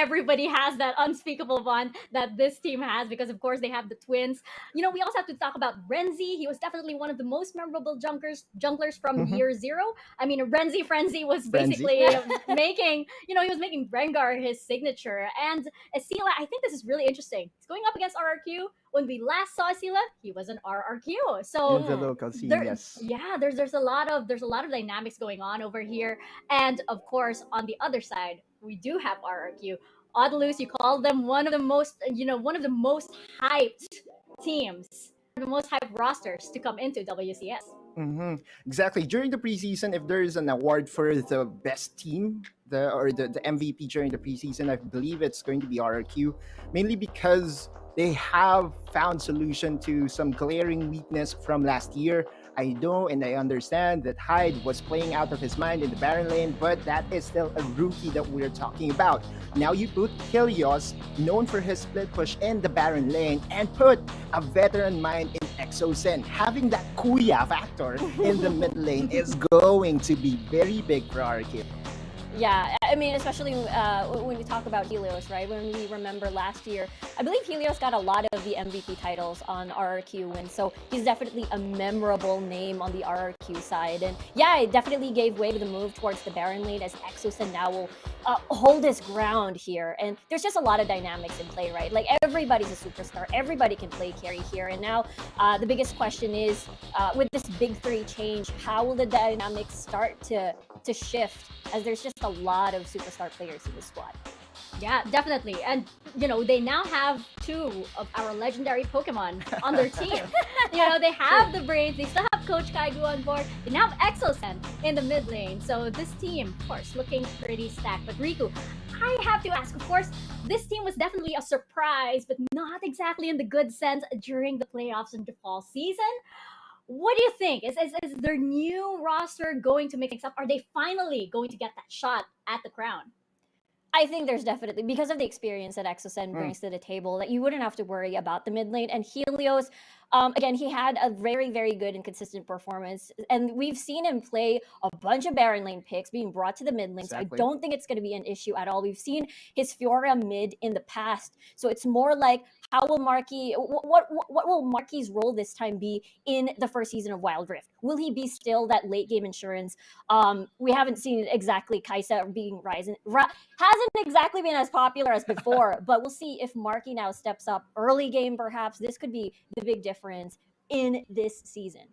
everybody has that unspeakable bond that this team has because, of course, they have the twins. We also have to talk about Renzi. He was definitely one of the most memorable junglers from Mhm. year zero. I mean, Renzi Frenzy was Frenzy. basically making, he was making Rengar his signature. And Asila, I think this is really interesting. He's going up against RRQ. When we last saw Asila, he was an RRQ. So In the local scene, there, yes. yeah, there's a lot of dynamics going on over here. And of course, on the other side, we do have RRQ. Odalus, you call them one of the most hyped teams, the most hyped rosters to come into WCS. Exactly. During the preseason, if there is an award for the best team, the MVP during the preseason, I believe it's going to be RRQ, mainly because they have found solution to some glaring weakness from last year. I know and I understand that Hyde was playing out of his mind in the Baron lane, but that is still a rookie that we're talking about. Now you put Helios, known for his split push in the Baron lane, and put a veteran mind in Exosen. Having that Kuya factor in the mid lane is going to be very big for RQ. Yeah, I mean, especially when we talk about Helios, right? When we remember last year, I believe Helios got a lot of the MVP titles on RRQ wins, so he's definitely a memorable name on the RRQ side. And yeah, it definitely gave way to the move towards the Baron lane as Exosen now will hold his ground here. And there's just a lot of dynamics in play, right? Like everybody's a superstar, everybody can play carry here. And now the biggest question is, with this big three change, how will the dynamics start to shift as there's just a lot of superstar players in the squad? Yeah, definitely. And, they now have two of our legendary Pokemon on their team. They have the brains. They still have Coach Kaigu on board. They now have Exosen in the mid lane. So this team, of course, looking pretty stacked. But Riku, I have to ask, of course, this team was definitely a surprise, but not exactly in the good sense during the playoffs in the fall season. What do you think? Is their new roster going to make things up? Are they finally going to get that shot at the crown? I think there's definitely, because of the experience that Exosen brings to the table, that you wouldn't have to worry about the mid lane. And Helios, again, he had a very, very good and consistent performance. And we've seen him play a bunch of Baron lane picks being brought to the mid lane. Exactly. So I don't think it's going to be an issue at all. We've seen his Fiora mid in the past. So it's more like, how will Marky, what will Marky's role this time be in the first season of Wildrift? Will he be still that late game insurance? We haven't seen exactly Kaisa being hasn't exactly been as popular as before, but we'll see if Marky now steps up early game. Perhaps this could be the big difference in this season.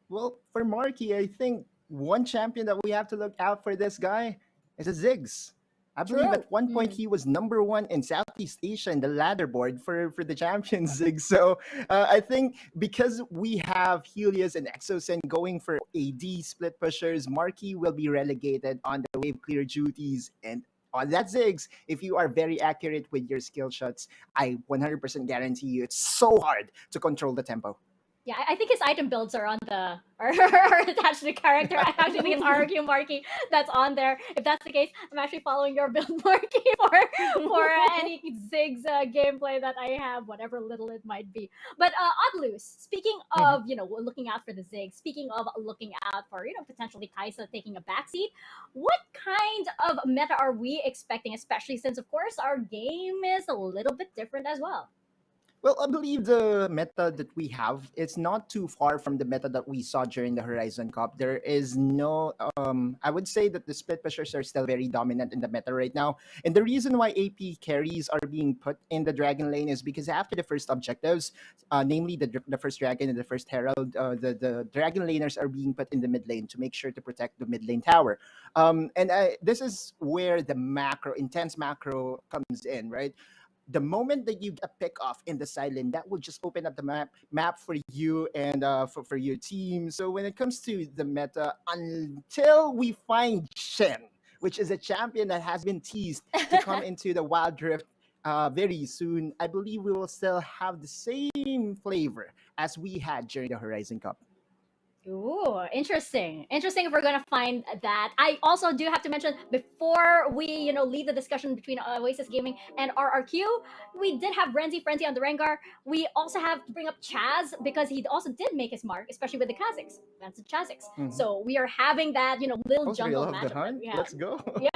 Well, for Marky, I think one champion that we have to look out for this guy is a Ziggs. I believe True. at one point he was number one in Southeast Asia in the ladder board for the champions Ziggs. So I think because we have Helios and Exosen going for AD split pushers, Marky will be relegated on the wave clear duties. And on that Ziggs, if you are very accurate with your skill shots, I 100% guarantee you it's so hard to control the tempo. Yeah, I think his item builds are are attached to the character. I actually think it's RQ Marky that's on there. If that's the case, I'm actually following your build, Marky, for any Ziggs gameplay that I have, whatever little it might be. But Odloose, speaking of looking out for the Ziggs, speaking of looking out for potentially Kaisa taking a backseat, what kind of meta are we expecting? Especially since, of course, our game is a little bit different as well. Well, I believe the meta that we have is not too far from the meta that we saw during the Horizon Cup. There is no, I would say that the split pushers are still very dominant in the meta right now. And the reason why AP carries are being put in the Dragon lane is because after the first objectives, namely the first Dragon and the first Herald, the Dragon laners are being put in the mid lane to make sure to protect the mid lane tower. This is where the intense macro comes in, right? The moment that you get a pick off in the side lane, that will just open up the map for you and for your team. So when it comes to the meta, until we find Shen, which is a champion that has been teased to come into the Wild Rift very soon, I believe we will still have the same flavor as we had during the Horizon Cup. Ooh, interesting. Interesting if we're gonna find that. I also do have to mention before we, leave the discussion between Oasis Gaming and RRQ, we did have Renzi Frenzy on the Rengar. We also have to bring up Chaz because he also did make his mark, especially with the Kha'Zix. That's the Chazix. Mhm. So we are having that, little Oh, jungle Thrill of the matchup. Hunt. that we have. Let's go. Yeah.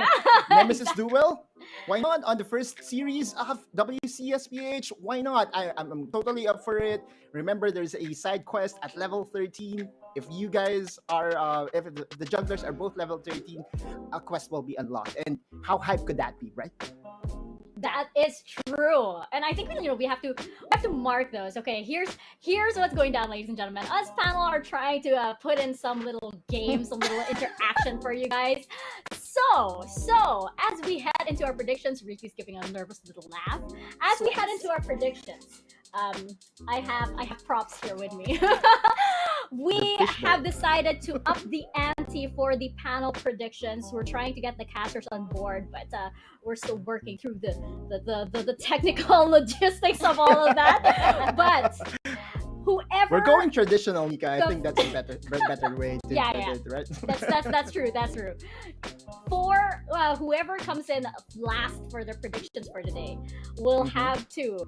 Nemesis Duel? Why not? On the first series of WCS PH, why not? I'm totally up for it. Remember, there's a side quest at level 13. If you guys are, if the jugglers are both level 13, a quest will be unlocked. And how hype could that be, right? That is true, and I think we have to mark those. Okay, here's what's going down, ladies and gentlemen. Us panel are trying to put in some little games, some little interaction for you guys. So as we head into our predictions, Riku's giving a nervous little laugh. As we head into our predictions, I have props here with me. We have decided to up the ante for the panel predictions. We're trying to get the casters on board, but we're still working through the technical logistics of all of that. But whoever We're going traditional, Mika. I So- think that's a better way to Yeah, put yeah. it, right? that's true. That's true. For whoever comes in last for the predictions for today, will have to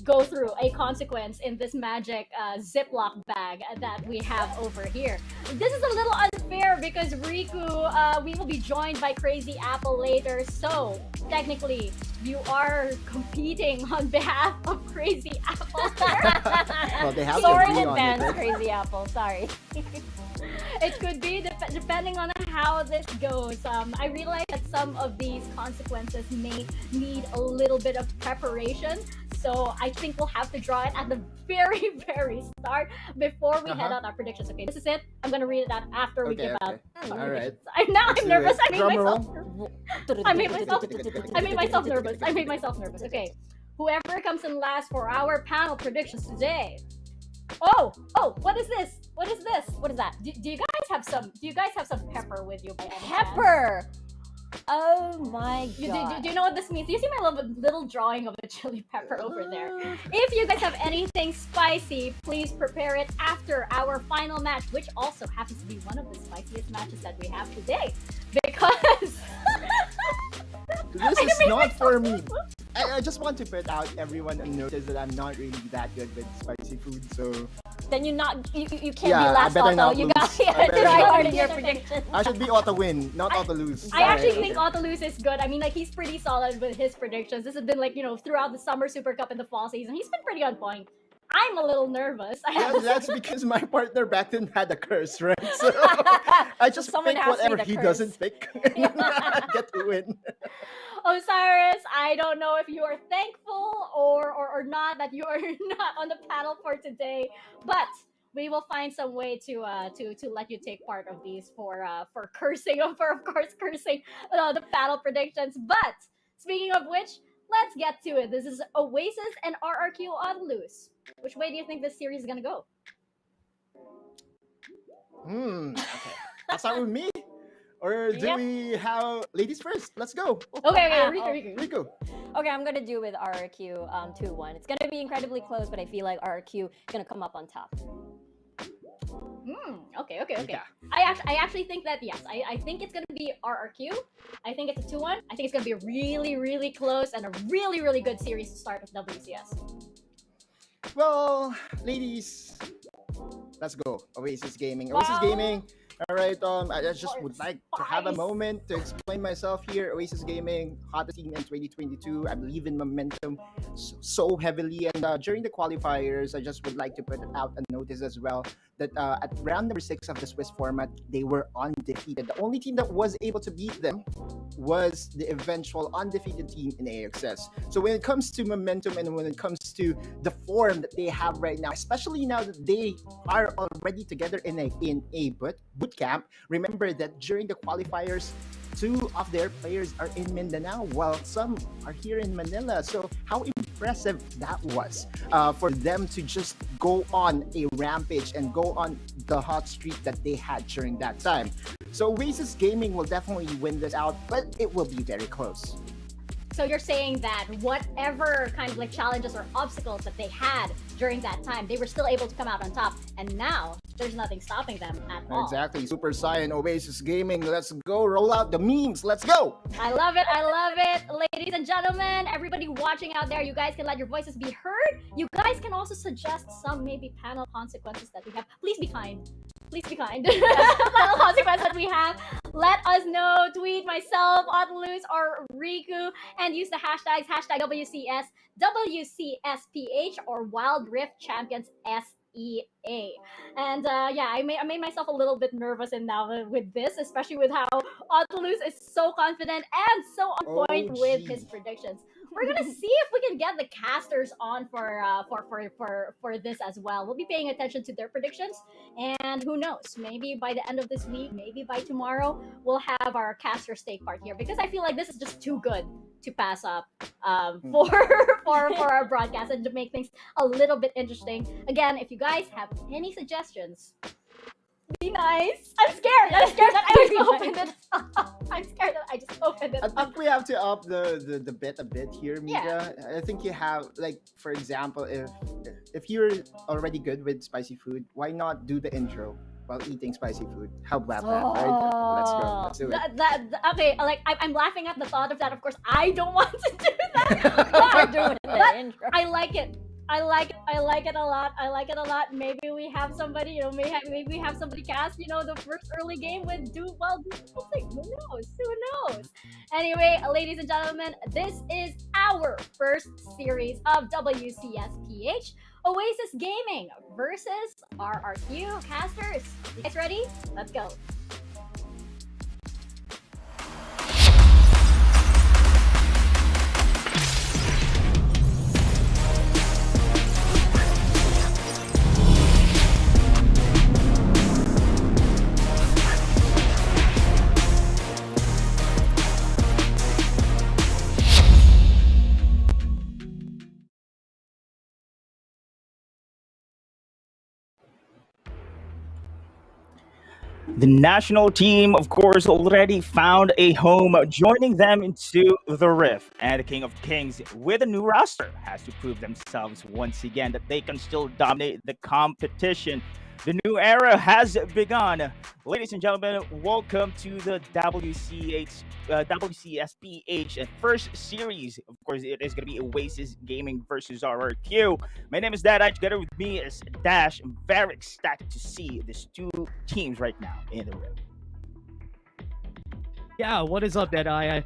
go through a consequence in this magic Ziploc bag that we have over here. This is a little unfair because Riku, we will be joined by Crazy Apple later, so technically you are competing on behalf of Crazy Apple. Well, they have to Sorry in agree on it, advance, right? Crazy Apple. Sorry. It could be depending on how this goes. I realize that some of these consequences may need a little bit of preparation, so I think we'll have to draw it at the very, very start before we head out our predictions. Okay, this is it. I'm gonna read it out after we give out. All right. I'm Let's do nervous. it. I made Drum myself. roll. I made myself nervous. Okay, whoever comes in last for our panel predictions today. Oh, what is this? What is this? What is that? Do you guys have some pepper with you by any chance? Pepper. Oh my god. Do you know what this means? Do you see my little drawing of a chili pepper over there? If you guys have anything spicy, please prepare it after our final match, which also happens to be one of the spiciest matches that we have today. Because This is not for me. I just want to put out everyone on notice that I'm not really that good with spicy food, so Then you can't Yeah, be I last better auto. not You lose. got I better to try not hard in lose. your prediction. I should be auto win, not auto lose. I actually Sorry. think Autolus is good. I mean, like, he's pretty solid with his predictions. This has been like, throughout the Summer Super Cup and the fall season. He's been pretty on point. I'm a little nervous. I have Yeah, to that's say. because my partner back then had a curse, right? So I just Someone pick has to be whatever the he curse. doesn't pick and I get to win. Osiris, I don't know if you are thankful or not that you are not on the panel for today, but we will find some way to let you take part of these for cursing, for of course cursing the panel predictions. But speaking of which, let's get to it. This is Oasis and RRQ on loose. Which way do you think this series is gonna go? Okay. I'll start with me. Or do Yep. we have ladies first? Let's go. Okay, Ah, Riku. Rico. Okay, I'm gonna do with RRQ 2-1. It's gonna be incredibly close, but I feel like RRQ is gonna come up on top. Okay. Yeah. I actually think that yes. I think it's gonna be RRQ. I think it's a 2-1. I think it's gonna be really, really close and a really, really good series to start with WCS. Well, ladies, let's go. Oasis Gaming. Oasis Wow. Gaming. All right. I just would Sports like to have a spice. moment to explain myself here. Oasis Gaming, hottest team in 2022. I believe in momentum so heavily. And during the qualifiers, I just would like to put out a notice as well that at round number 6 of the Swiss format, they were undefeated. The only team that was able to beat them was the eventual undefeated team in AXS. So when it comes to momentum and when it comes to the form that they have right now, especially now that they are already together in a boot camp, remember that during the qualifiers, 2 of their players are in Mindanao while some are here in Manila. So how impressive that was for them to just go on a rampage and go on the hot streak that they had during that time. So Oasis Gaming will definitely win this out, but it will be very close. So you're saying that whatever kind of like challenges or obstacles that they had during that time, they were still able to come out on top. And now there's nothing stopping them at all. Exactly. Super Saiyan, Oasis Gaming. Let's go. Roll out the memes. Let's go. I love it. I love it. Ladies and gentlemen, everybody watching out there, you guys can let your voices be heard. You guys can also suggest some maybe panel consequences that we have. Please be kind. Please be kind. Panel consequences that we have. Let us know. Tweet myself, Otalus, or Riku, and use the hashtags #WCS, WCSPH, or Wildrift Champions SEA. And yeah, I made myself a little bit nervous and now with this, especially with how Otalus is so confident and so on point with his predictions. We're gonna see if we can get the casters on for this as well. We'll be paying attention to their predictions, and who knows? Maybe by the end of this week, maybe by tomorrow, we'll have our caster stake part here because I feel like this is just too good to pass up for our broadcast and to make things a little bit interesting. Again, if you guys have any suggestions, be nice. I'm scared. I'm scared that I just opened it up. I'm scared that I just opened it I up. think we have to up the bet a bit here, Mika. Yeah. I think you have, like, for example, if you're already good with spicy food, why not do the intro while eating spicy food? How about that? Right? Let's go. Let's do it. Okay, like I'm laughing at the thought of that. Of course, I don't want to do that. but I like it. I like it a lot. I like it a lot. Maybe we have somebody, maybe we have somebody cast, the first early game with do something. Who knows? Anyway, ladies and gentlemen, this is our first series of WCSPH Oasis Gaming versus RRQ casters. You guys ready? Let's go. The national team, of course, already found a home, joining them into the Rift. And the King of Kings, with a new roster, has to prove themselves once again that they can still dominate the competition. The new era has begun. Ladies and gentlemen, welcome to the WCSPH first series. Of course, it is going to be Oasis Gaming versus RRQ. My name is Dadai. Together with me is Dash. I'm very ecstatic to see these two teams right now in the ring. Yeah, what is up, Dadai?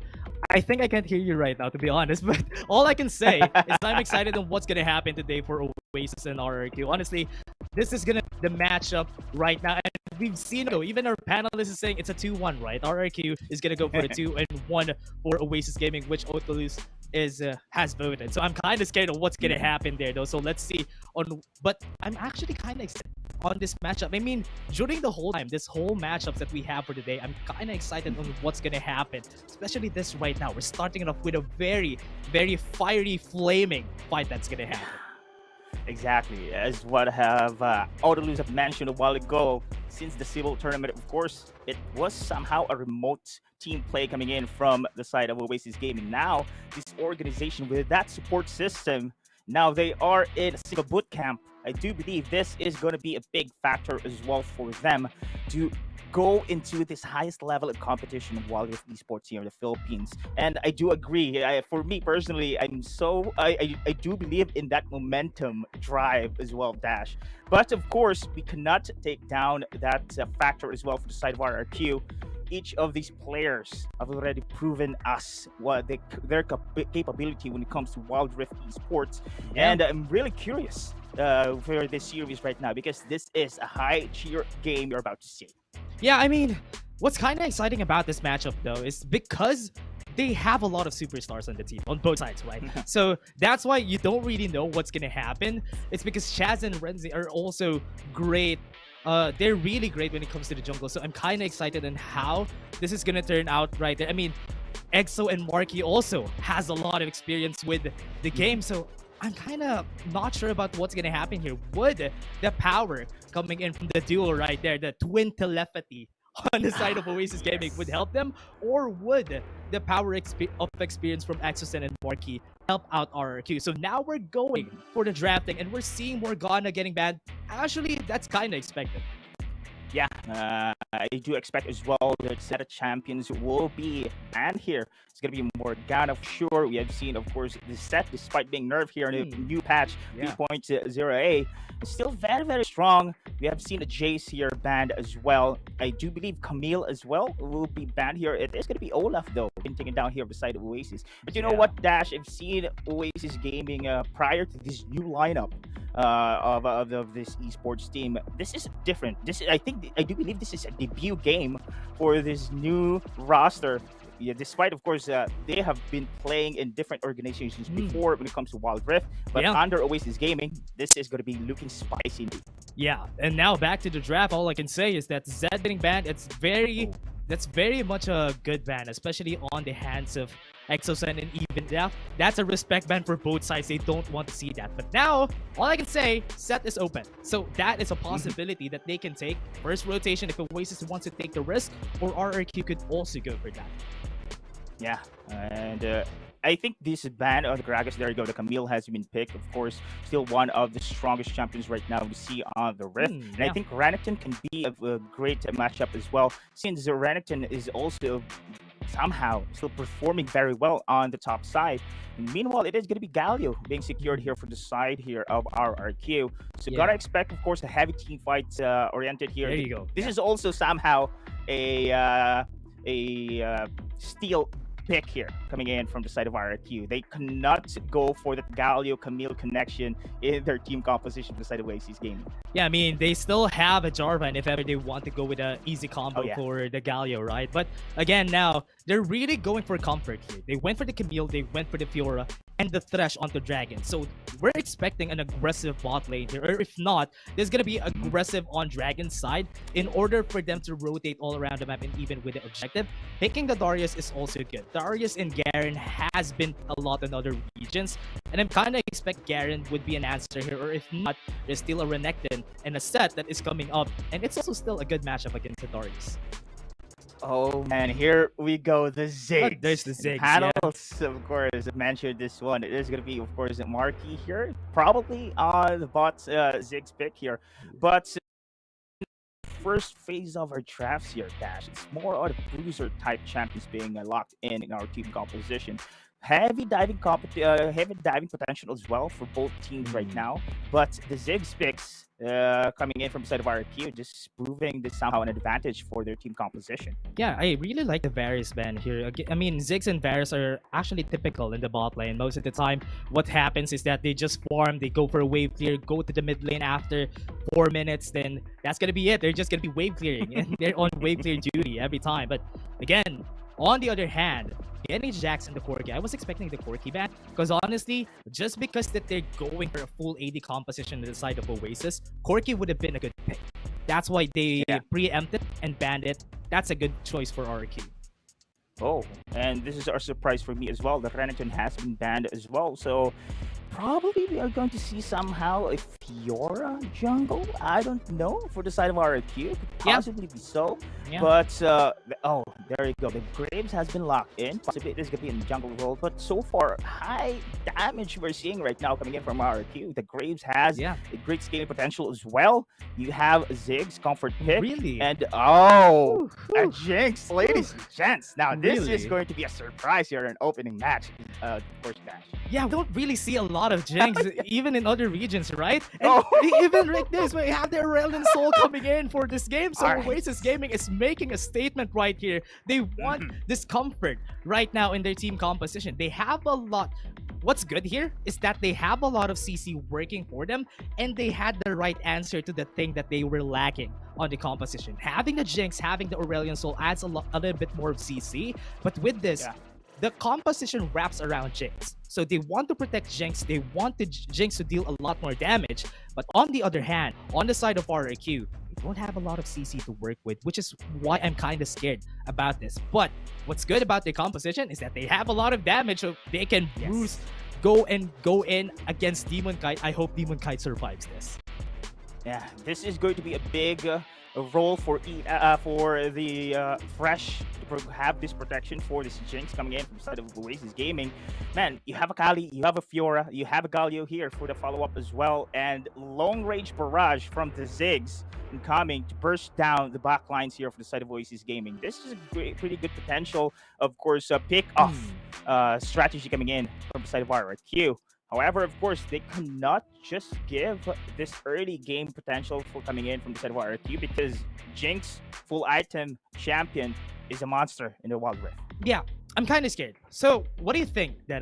I think I can't hear you right now, to be honest, but all I can say is I'm excited on what's going to happen today for Oasis and RRQ. Honestly, this is going to be the matchup right now. And we've seen, even our panelist is saying it's a 2-1, right? RRQ is going to go for a 2-1 for Oasis Gaming, which Otalus has voted. So I'm kind of scared of what's going to happen there, though. So let's see. But I'm actually kind of excited on this matchup. I mean, during the whole time, this whole matchups that we have for today, I'm kind of excited on what's going to happen, especially this right now. We're starting it off with a very, very fiery, flaming fight that's going to happen. Exactly, as what have Otalus have mentioned a while ago, since the Civil tournament, of course, it was somehow a remote team play coming in from the side of Oasis Gaming. Now, this organization with that support system, now they are in a single boot camp. I do believe this is going to be a big factor as well for them to go into this highest level of competition of Wildrift Esports here in the Philippines. And I do agree. For me personally, I do believe in that momentum drive as well, Dash. But of course, we cannot take down that factor as well for the side of RRQ. Each of these players have already proven us what their capability when it comes to Wildrift Esports. Yeah. And I'm really curious for this series right now because this is a high tier game you're about to see. Yeah, I mean, what's kind of exciting about this matchup, though, is because they have a lot of superstars on the team, on both sides, right? So that's why you don't really know what's going to happen. It's because Chaz and Renzi are also great. They're really great when it comes to the jungle. So I'm kind of excited on how this is going to turn out right there. I mean, Exo and Marky also has a lot of experience with the game. So I'm kind of not sure about what's going to happen here. Would the power coming in from the duo right there, the twin telepathy on the side of Oasis Gaming, would help them? Or would the power of experience from Exosen and Marky help out RRQ? So now we're going for the drafting and we're seeing Morgana getting banned. Actually, that's kind of expected. Yeah, I do expect as well that set of champions will be banned here. It's going to be Morgana for sure. We have seen, of course, the set, despite being nerfed here in the new patch Yeah. 3.0a, is still very, very strong. We have seen a Jace here banned as well. I do believe Camille as well will be banned here. It is going to be Olaf, though, being taken down here beside Oasis. But you know what, Dash? I've seen Oasis Gaming prior to this new lineup of this esports team. This is different. I do believe this is a debut game for this new roster. Yeah, despite of course they have been playing in different organizations before when it comes to Wildrift, but under Oasis Gaming, this is going to be looking spicy. Yeah, and now back to the draft. All I can say is that Zed getting banned. That's very much a good ban, especially on the hands of Exosen and even Death. That's a respect ban for both sides. They don't want to see that. But now, all I can say, set is open. So that is a possibility that they can take. First rotation if Oasis wants to take the risk, or RRQ could also go for that. Yeah, and I think this ban of the Gragas, there you go, the Camille has been picked. Of course, still one of the strongest champions right now to see on the Rift. And I think Renekton can be a great matchup as well, since Renekton is also somehow still performing very well on the top side. And meanwhile, it is going to be Galio being secured here for the side here of RRQ. So gotta expect, of course, a heavy team fight oriented here. There you go. This is also somehow a steal pick here coming in from the side of RRQ. They cannot go for the Galio Camille connection in their team composition for the side of Oasis Gaming. Yeah, I mean, they still have a Jarvan if ever they want to go with an easy combo for the Galio, right? But again, now, they're really going for comfort here. They went for the Camille, they went for the Fiora, and the Thresh onto Dragon. So we're expecting an aggressive bot lane here. Or if not, there's going to be aggressive on Dragon's side in order for them to rotate all around the map and even with the objective. Picking the Darius is also good. Darius and Garen has been a lot in other regions. And I'm kind of expect Garen would be an answer here. Or if not, there's still a Renekton and a set that is coming up. And it's also still a good matchup against the Darius. Oh man, here we go, the Ziggs. There's the Ziggs, Panels, of course, mentioned this one. It is going to be, of course, Marky here. Probably on the bot's Ziggs pick here. But first phase of our drafts here, Dash, it's more of the bruiser type champions being locked in our team composition. Heavy diving potential as well for both teams right now. But the Ziggs picks coming in from the side of RQ, just proving this somehow an advantage for their team composition. Yeah, I really like the Varus ban here. I mean, Ziggs and Varus are actually typical in the bot lane. Most of the time, what happens is that they just farm, they go for a wave clear, go to the mid lane after 4 minutes, then that's gonna be it. They're just gonna be wave clearing, and they're on wave clear duty every time. But again, on the other hand, getting Jax and the Corki, I was expecting the Corki ban, because honestly, just because that they're going for a full AD composition to the side of Oasis, Corki would have been a good pick. That's why they preempted and banned it. That's a good choice for RQ. Oh, and this is our surprise for me as well. The Renekton has been banned as well, so probably we are going to see somehow a Fiora jungle. I don't know, for the side of RQ, could possibly be so. But oh, there you go. The Graves has been locked in. Possibly it is going to be in the jungle role, but so far high damage we're seeing right now coming in from RQ. The Graves has a great scaling potential as well. You have Ziggs comfort pick, and a Jinx, ladies and gents. Now this is going to be a surprise here in an opening match. Of course, Dash. Yeah, we don't really see a lot of Jinx, even in other regions, right? And even like this, we have the Aurelion Soul coming in for this game. So Oasis Gaming is making a statement right here. They want this comfort right now in their team composition. They have a lot. What's good here is that they have a lot of CC working for them, and they had the right answer to the thing that they were lacking on the composition. Having the Jinx, having the Aurelion Soul adds a little bit more of CC, but with this, the composition wraps around Jinx. So they want to protect Jinx, they want the Jinx to deal a lot more damage, but on the other hand, on the side of RRQ, they don't have a lot of CC to work with, which is why I'm kind of scared about this. But what's good about their composition is that they have a lot of damage, so they can bruise, go in against Demon Kite. I hope Demon Kite survives this. Yeah, this is going to be a big role for the fresh to have this protection for this Jinx coming in from the side of Oasis Gaming. Man, you have a Kali, you have a Fiora, you have a Galio here for the follow-up as well, and long range barrage from the Ziggs incoming to burst down the back lines here for the side of Oasis Gaming. This is a pretty good potential, of course, pick off strategy coming in from the side of RRQ. However, of course, they cannot just give this early game potential for coming in from the side of RRQ because Jinx, full item champion, is a monster in the Wildrift. Yeah, I'm kind of scared. So, what do you think that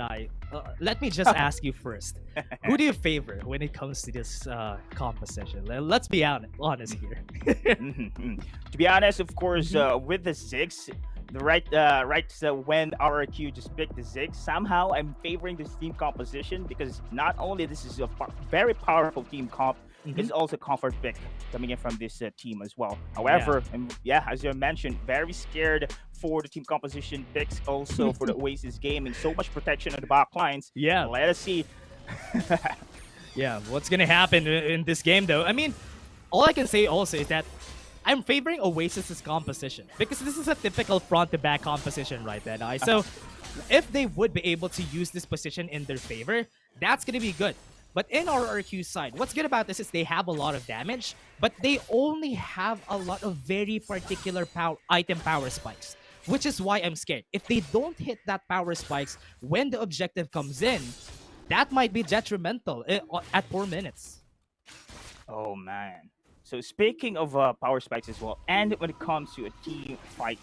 let me just ask you first. Who do you favor when it comes to this composition? Let's be honest here. To be honest, of course, with the Ziggs, when RRQ just picked the Ziggs, somehow I'm favoring this team composition because not only this is a very powerful team comp, it's also comfort pick coming in from this team as well. However, as you mentioned, very scared for the team composition picks also for the Oasis Gaming. So much protection on the back lines. Yeah. Let us see. Yeah, what's gonna happen in this game though? I mean, all I can say also is that I'm favoring Oasis's composition because this is a typical front-to-back composition right there. So if they would be able to use this position in their favor, that's gonna be good. But in RRQ's side, what's good about this is they have a lot of damage, but they only have a lot of very particular item power spikes, which is why I'm scared. If they don't hit that power spikes when the objective comes in, that might be detrimental at 4 minutes. Oh, man. So speaking of power spikes as well, and when it comes to a team fight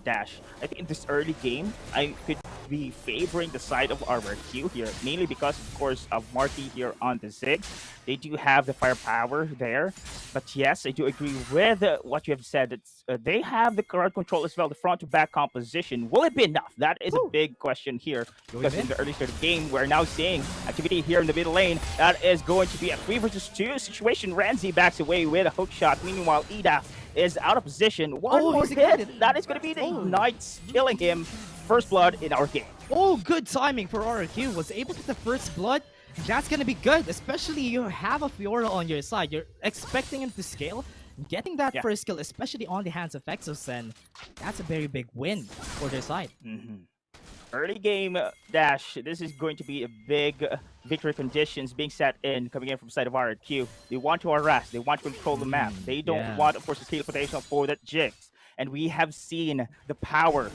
dash, I think in this early game, I could be favoring the side of RRQ here, mainly because, of course, of Marty here on the Zig. They do have the firepower there, but yes, I do agree with what you have said. It's, they have the crowd control as well, the front-to-back composition. Will it be enough? That is a big question here, because in the early start of the game, we're now seeing activity here in the middle lane. That is going to be a 3 versus 2 situation. Renzi backs away with a hook shot. Meanwhile, Ida is out of position. One more hit. That is going to be the Ignites killing him. First blood in our game. Oh, good timing for RRQ. Was able to get the first blood. That's going to be good, especially you have a Fiora on your side. You're expecting him to scale. Getting that first kill, especially on the hands of Exosen, that's a very big win for their side. Early game dash. This is going to be a big victory conditions being set in coming in from the side of RRQ. They want to harass. They want to control the map. They don't want, of course, the steal potential for that Jinx. And we have seen the power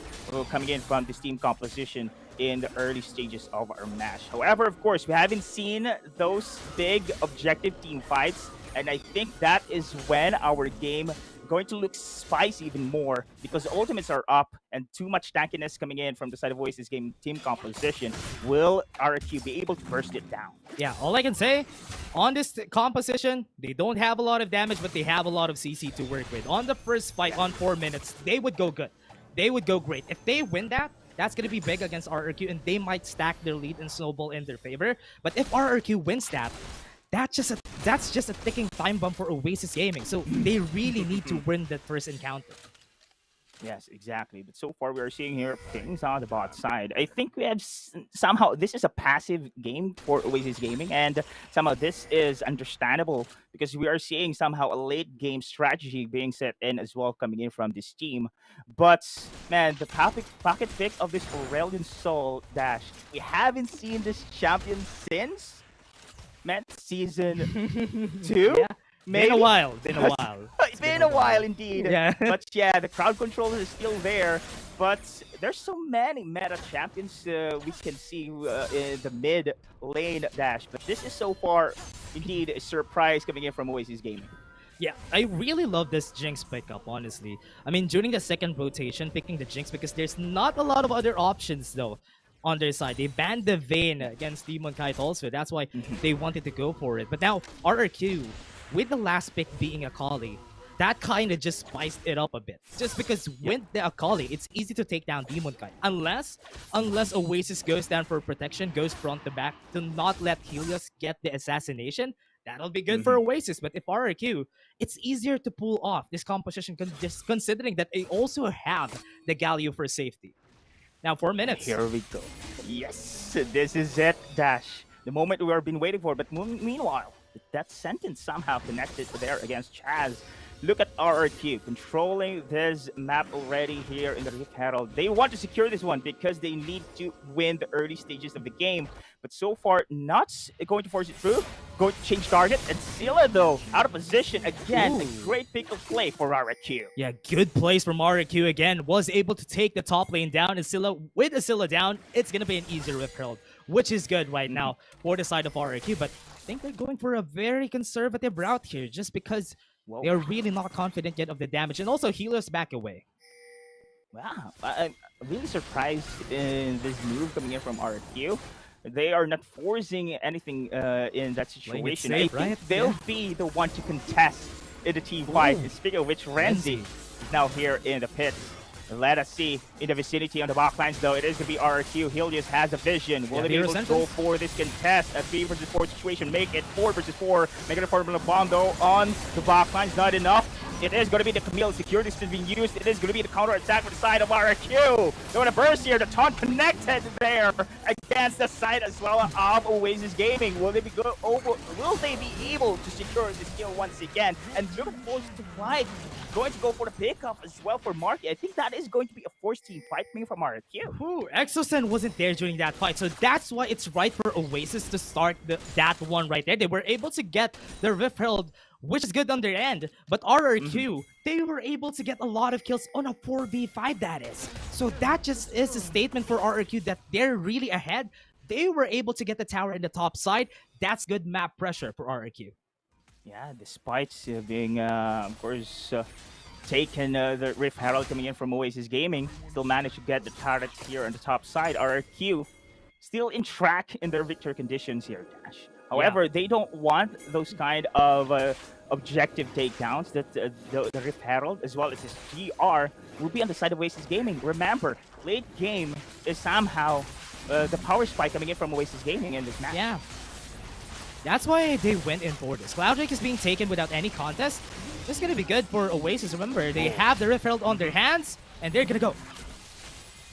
coming in from this team composition in the early stages of our match. However, of course, we haven't seen those big objective team fights. And I think that is when our game going to look spicy even more because the ultimates are up and too much tankiness coming in from the side of Oasis game team composition. Will RRQ be able to burst it down? Yeah, all I can say on this composition, they don't have a lot of damage, but they have a lot of CC to work with. On the first fight on 4 minutes, they would go good. They would go great. If they win that, that's going to be big against RRQ and they might stack their lead and snowball in their favor. But if RRQ wins that, that's just a ticking time bomb for Oasis Gaming. So they really need to win that first encounter. Yes, exactly. But so far we are seeing here things on the bot side. I think we have somehow this is a passive game for Oasis Gaming, and somehow this is understandable because we are seeing somehow a late game strategy being set in as well coming in from this team. But man, the pocket pick of this Aurelion Soul dash, we haven't seen this champion since season 2. Yeah. Maybe? Been a while. It's been a while indeed. Yeah. But yeah, the crowd control is still there. But there's so many meta champions we can see in the mid lane dash. But this is so far indeed a surprise coming in from Oasis Gaming. Yeah, I really love this Jinx pickup, honestly. I mean, during the second rotation, picking the Jinx because there's not a lot of other options though. On their side, they banned the Vayne against Demon Kite also. That's why they wanted to go for it. But now RRQ, with the last pick being Akali, that kind of just spiced it up a bit. Just because with the Akali, it's easy to take down Demon Kite. Unless Oasis goes down for protection, goes front to back to not let Helios get the assassination, that'll be good for Oasis. But if RRQ, it's easier to pull off this composition just considering that they also have the Galio for safety. Now 4 minutes. Here we go. Yes, this is it, Dash. The moment we have been waiting for. But meanwhile, that sentence somehow connected there against Chaz. Look at RRQ controlling this map already here in the Rift Herald. They want to secure this one because they need to win the early stages of the game. But so far, not going to force it through. Going to change target. And Scylla, though, out of position again. A great pick of play for RRQ. Yeah, good plays from RRQ again. Was able to take the top lane down. And Scylla, with Scylla down, it's going to be an easier Rift Herald, which is good right now for the side of RRQ. But I think they're going for a very conservative route here just because they're really not confident yet of the damage. And also, Helios back away. Wow, I'm really surprised in this move coming in from RRQ. They are not forcing anything in that situation. Safe, I think they'll be the one to contest in the team fight. And speaking of which, Renzi is now here in the pits. Let us see in the vicinity on the backlines, though. It is going to be RRQ. Helios has a vision. Will they be able to go for this contest? A 3 versus 4 situation. Make it 4 versus 4. Make it a formula bomb, though, on the backlines. Not enough. It is going to be the Camille security system being used. It is going to be the counter attack from the side of RRQ. They're going to burst here. The taunt connected there against the side as well of Oasis Gaming. Will they be able to secure this kill once again? And look at Force to Flight going to go for the pickup as well for Marky. I think that is going to be a forced team fight coming from RRQ. Ooh, Exocen wasn't there during that fight, so that's why it's right for Oasis to start that one right there. They were able to get the Rift Herald, which is good on their end, but RRQ, they were able to get a lot of kills on a 4v5, that is. So that just is a statement for RRQ that they're really ahead. They were able to get the tower in the top side. That's good map pressure for RRQ. Yeah, despite being, of course, taken the Rift Herald coming in from Oasis Gaming, still managed to get the turret here on the top side. RRQ still in track in their victory conditions here, Dash. However, they don't want those kind of objective takedowns that the Rift Herald as well as his GR will be on the side of Oasis Gaming. Remember, late game is somehow the power spike coming in from Oasis Gaming in this match. Yeah. That's why they went in for this. Clouddrake is being taken without any contest. This is going to be good for Oasis. Remember, they have the Rift Herald on their hands, and they're going to go.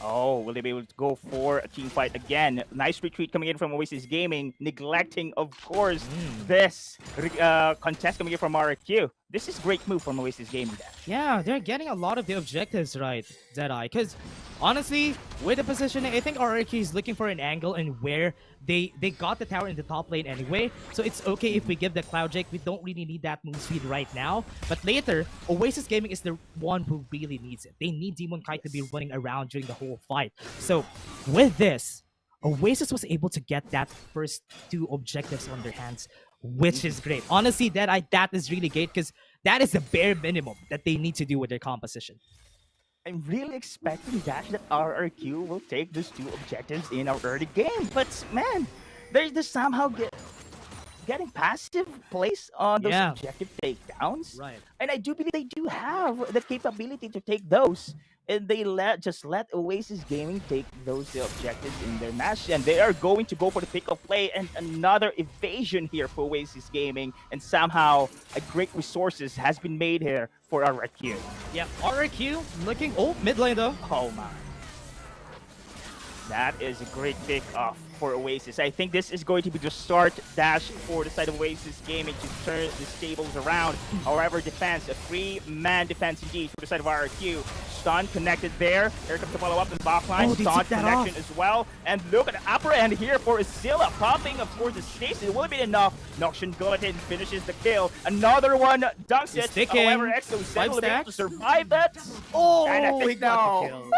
Oh, will they be able to go for a team fight again? Nice retreat coming in from Oasis Gaming, neglecting, of course, this contest coming in from RRQ. This is great move from Oasis Gaming. Yeah, they're getting a lot of the objectives right, Deadeye. Because honestly, with the positioning, I think RRQ is looking for an angle and where they got the tower in the top lane anyway. So it's okay if we give the Clouddrake. We don't really need that move speed right now. But later, Oasis Gaming is the one who really needs it. They need Demon Kite to be running around during the whole fight. So with this, Oasis was able to get that first 2 objectives on their hands, which is great. Honestly, that is really great because that is the bare minimum that they need to do with their composition. I'm really expecting that RRQ will take those 2 objectives in our early game. But man, they're just somehow getting passive plays on those objective takedowns. Right. And I do believe they do have the capability to take those. And they just let Oasis Gaming take those objectives in their match. And they are going to go for the pick-up play and another evasion here for Oasis Gaming. And somehow a great resources has been made here for RRQ. Yeah, RRQ looking... Oh, mid lane though. Oh my. That is a great pick-off for Oasis. I think this is going to be the start dash for the side of Oasis Gaming to turn the tables around. However, defense, a 3-man defense indeed for the side of RRQ. Stun connected there. Here comes the follow-up in the back line. Stun connection as well. And look at the upper end here for Scylla. Popping, of course, the stasis. It will be enough. Noxian Gulletin finishes the kill. Another one dunks it. However, Exo will be able to survive that. Oh, and I think he got the kill.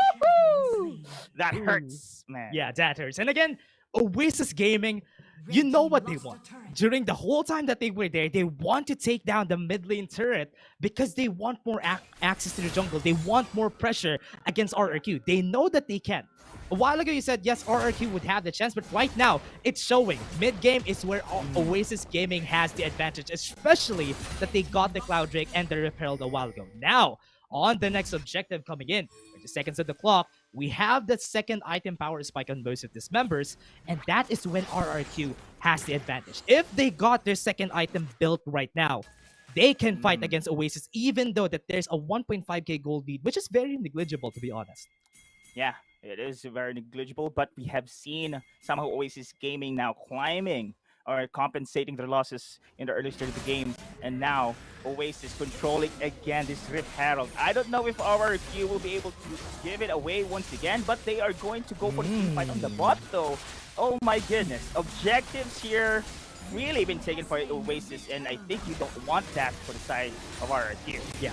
That hurts, man. Yeah, that hurts. And again, Oasis Gaming, you know what they want. During the whole time that they were there, they want to take down the mid lane turret because they want more access to the jungle. They want more pressure against RRQ. They know that they can. A while ago, you said, yes, RRQ would have the chance, but right now, it's showing. Mid-game is where Oasis Gaming has the advantage, especially that they got the Clouddrake and the Rift Herald a while ago. Now, on the next objective coming in, 30 seconds of the clock, we have the second item power spike on most of these members, and that is when RRQ has the advantage. If they got their second item built right now, they can fight against Oasis, even though that there's a 1.5k gold lead, which is very negligible, to be honest. Yeah, it is very negligible, but we have seen somehow Oasis Gaming now climbing are compensating their losses in the early stage of the game. And now Oasis controlling again this Rift Herald. I don't know if our Q will be able to give it away once again, but they are going to go for the team fight on the bot though. Oh my goodness. Objectives here really been taken for Oasis, and I think you don't want that for the side of RRQ. Yeah.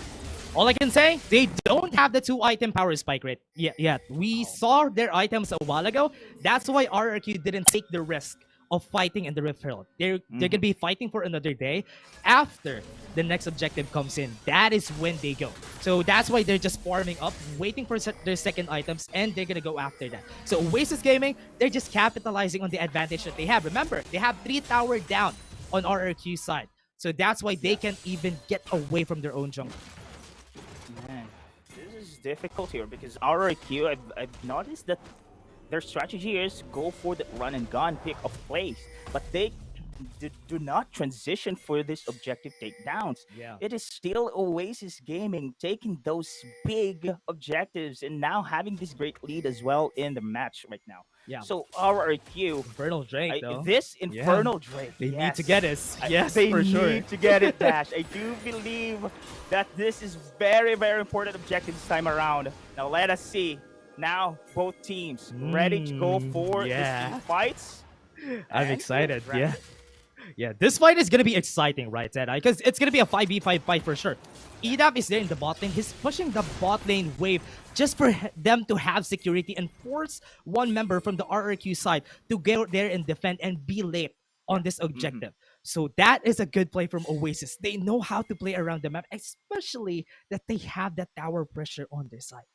All I can say, they don't have the 2-item power spike rate yet. We saw their items a while ago. That's why RRQ didn't take the risk of fighting in the Rift Herald. They're gonna be fighting for another day after the next objective comes in. That is when they go. So that's why they're just farming up, waiting for their second items, and they're gonna go after that. So Oasis Gaming, they're just capitalizing on the advantage that they have. Remember, they have 3 tower down on RRQ side. So that's why they can even get away from their own jungle. Man, this is difficult here because RRQ, I've noticed that their strategy is go for the run and gun pick of plays, but they do not transition for this objective takedowns. Yeah. It is still Oasis Gaming taking those big objectives and now having this great lead as well in the match right now. Yeah. So RRQ, Infernal Drake, though. this Infernal Drake, They yes. need to get us. Yes, They for sure. need to get it, Dash. I do believe that this is very, very important objective this time around. Now let us see. Now both teams ready to go for these team fights. I'm And excited. we'll Yeah. wrap it. Yeah, this fight is gonna be exciting, right, Zedai? Because it's gonna be a 5v5 fight for sure. EDAP is there in the bot lane. He's pushing the bot lane wave just for them to have security and force one member from the RRQ side to get there and defend and be late on this objective. So that is a good play from Oasis. They know how to play around the map, especially that they have that tower pressure on their side.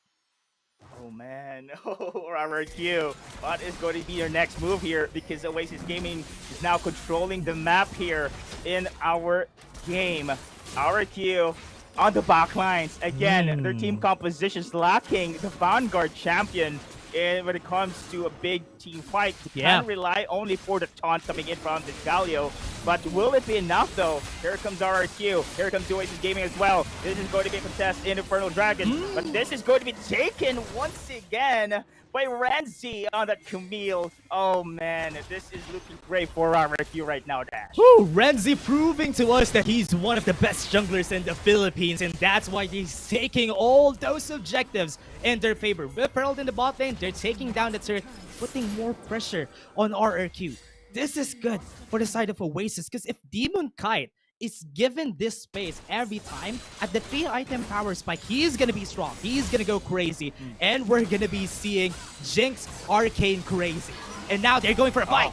Oh man, RRQ. What is going to be your next move here? Because Oasis Gaming is now controlling the map here in our game. RRQ on the back lines. Again, their team composition is lacking the Vanguard champion. And when it comes to a big team fight, you can rely only for the taunt coming in from the Galio. But will it be enough though? Here comes RRQ. Here comes Oasis Gaming as well. This is going to be a contest in Infernal Dragon. But this is going to be taken once again by Renzi on that Camille. Oh man, this is looking great for RRQ right now, Dash. Woo! Renzi proving to us that he's one of the best junglers in the Philippines, and that's why he's taking all those objectives in their favor. With Pearl in the bot lane, they're taking down the turret, putting more pressure on RRQ. This is good for the side of Oasis, because if Demon Kite is given this space every time at the 3-item power spike, he's gonna be strong. He's gonna go crazy, and we're gonna be seeing Jinx Arcane crazy. And now they're going for a fight.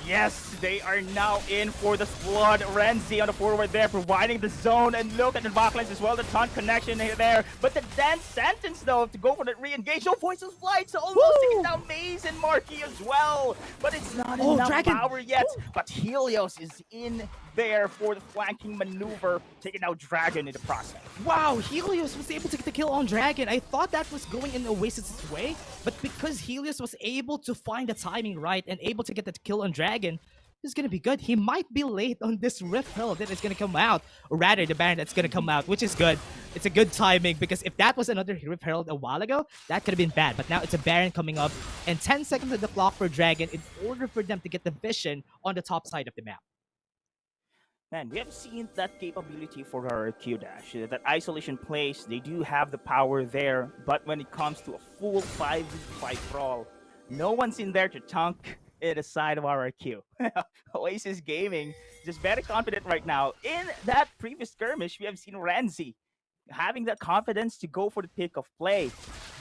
Yes, they are now in for the flood. Renzi on the forward there, providing the zone, and look at the backlines as well. The taunt connection there, but the dance sentence though to go for the re-engage. Oh, Voices Flights almost taking down Maze and Marquis as well, but it's not enough power yet. But Helios is in there for the flanking maneuver, taking out Dragon in the process. Wow, Helios was able to get the kill on Dragon. I thought that was going in Oasis' way, but because Helios was able to find the timing right and able to get the kill on Dragon, it's gonna be good. He might be late on this Rift Herald that is gonna come out, or rather the Baron that's gonna come out, which is good. It's a good timing, because if that was another Rift Herald a while ago, that could have been bad. But now it's a Baron coming up, and 10 seconds of the clock for Dragon in order for them to get the vision on the top side of the map. Man, we have seen that capability for our Q Dash. That isolation plays, they do have the power there, but when it comes to a full 5v5 brawl, no one's in there to tank it aside of our Q. Oasis Gaming just very confident right now. In that previous skirmish, we have seen Renzi having that confidence to go for the pick of play.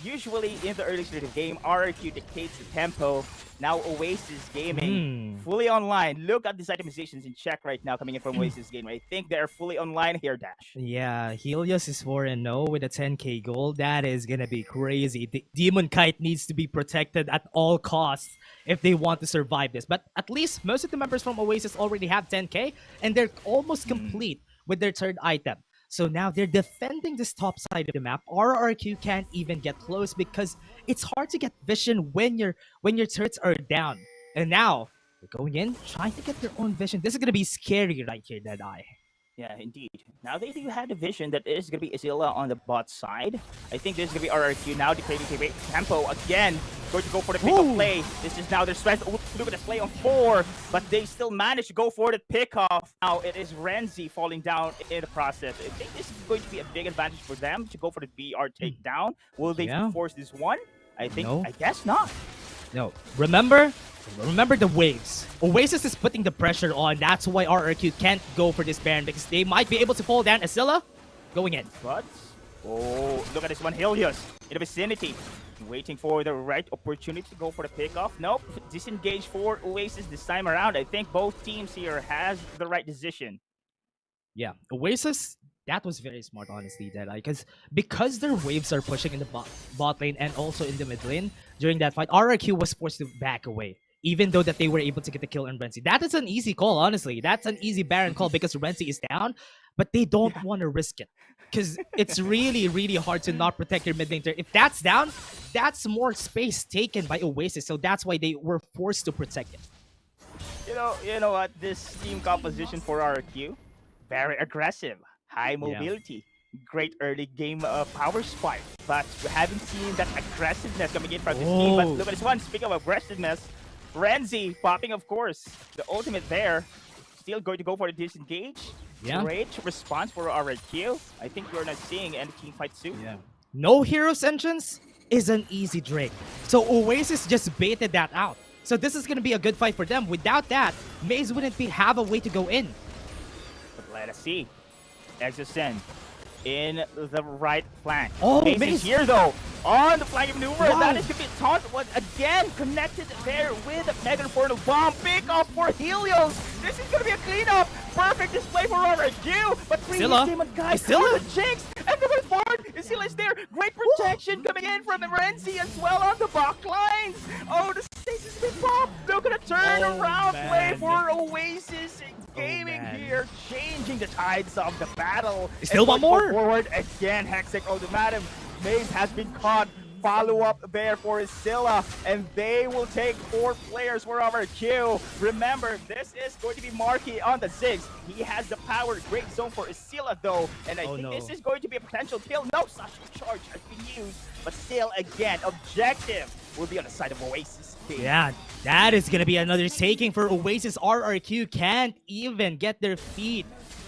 Usually in the early stage of the game, RRQ dictates the tempo. Now Oasis Gaming fully online. Look at these itemizations in check right now coming in from Oasis Gaming. I think they're fully online here, Dash. Yeah, Helios is 4-0 with a 10k goal. That is gonna be crazy. The Demon Kite needs to be protected at all costs if they want to survive this. But at least most of the members from Oasis already have 10k, and they're almost complete with their third item. So now they're defending this top side of the map. RRQ can't even get close because it's hard to get vision when your turrets are down. And now they're going in, trying to get their own vision. This is gonna be scary right here, Deadeye. Yeah, indeed. Now they do have the vision that it is going to be Azilla on the bot side. I think this is going to be RRQ now dictating tempo again. going to go for the pick-off play. This is now their strength. Look at the play on 4, but they still manage to go for the pick-off. Now it is Renzi falling down in the process. I think this is going to be a big advantage for them to go for the BR takedown. Will they force this one? I guess not. No. Remember the waves. Oasis is putting the pressure on. That's why RRQ can't go for this Baron, because they might be able to pull down Asilla going in. But, oh, look at this one. Helios in the vicinity. Waiting for the right opportunity to go for the pickoff. Nope. Disengage for Oasis this time around. I think both teams here has the right decision. Yeah. Oasis, that was very smart, honestly, because their waves are pushing in the bot lane and also in the mid lane during that fight. RRQ was forced to back away, even though that they were able to get the kill on Renzi. That is an easy call, honestly. That's an easy Baron call because Renzi is down, but they don't want to risk it because it's really, really hard to not protect your mid laner. If that's down, that's more space taken by Oasis, so that's why they were forced to protect it. You know what? This team composition for RRQ, very aggressive. High mobility, great early game power spike, but we haven't seen that aggressiveness coming in from this team. But look at this one. Speaking of aggressiveness, Renzi popping, of course, the ultimate there. Still going to go for the disengage. Yeah. Great response for RRQ. I think we're not seeing any team fight soon. Yeah. No Heroes entrance is an easy Drake. So Oasis just baited that out. So this is going to be a good fight for them. Without that, Maze wouldn't have a way to go in. But let us see. Exoscend in the right flank. Oh, Maze is here though. On the flank maneuver. Wow. That is going to be a taunt. Was again connected there with a Mega Portal Bomb. Pick off for Helios. This is going to be a cleanup. Perfect display for RRQ. But Scylla. guys, Scylla. the Jinx. And the board. Scylla is there. Great protection coming in from Renzi as well on the back lines. Oh, the stasis been popped. Look at the turnaround play for Oasis. Gaming here, changing the tides of the battle. Still one more. Forward again, Hextech ultimatum. Maze has been caught. Follow up there for Scylla, and they will take 4 players for RRQ. Remember, this is going to be Marky on the 6. He has the power. Great zone for Scylla though, and I think this is going to be a potential kill. No such charge has been used, but still, again, objective will be on the side of Oasis. Yeah, that is going to be another taking for Oasis. RRQ can't even get their feet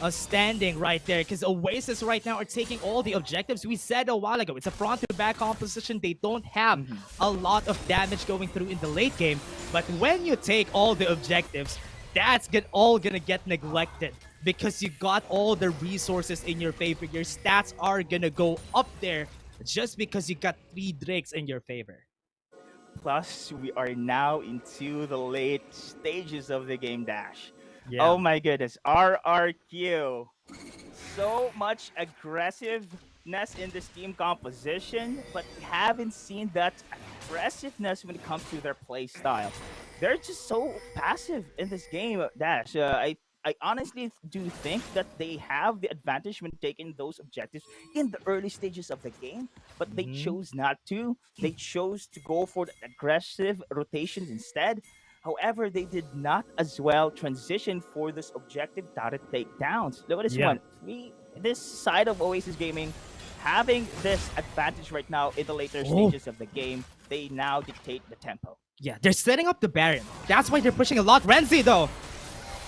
standing right there because Oasis right now are taking all the objectives. We said a while ago, it's a front-to-back composition. They don't have a lot of damage going through in the late game, but when you take all the objectives, that's all going to get neglected because you got all the resources in your favor. Your stats are going to go up there just because you got 3 Drakes in your favor. Plus, we are now into the late stages of the game dash. Yeah. Oh my goodness, RRQ. So much aggressiveness in this team composition, but we haven't seen that aggressiveness when it comes to their play style. They're just so passive in this game, Dash. I honestly do think that they have the advantage when taking those objectives in the early stages of the game, but they chose not to. They chose to go for the aggressive rotations instead. However, they did not as well transition for this objective dotted takedowns. Look at this one. This side of Oasis Gaming having this advantage right now in the later stages of the game. They now dictate the tempo. Yeah, they're setting up the Baron. That's why they're pushing a lot. Renzi, though.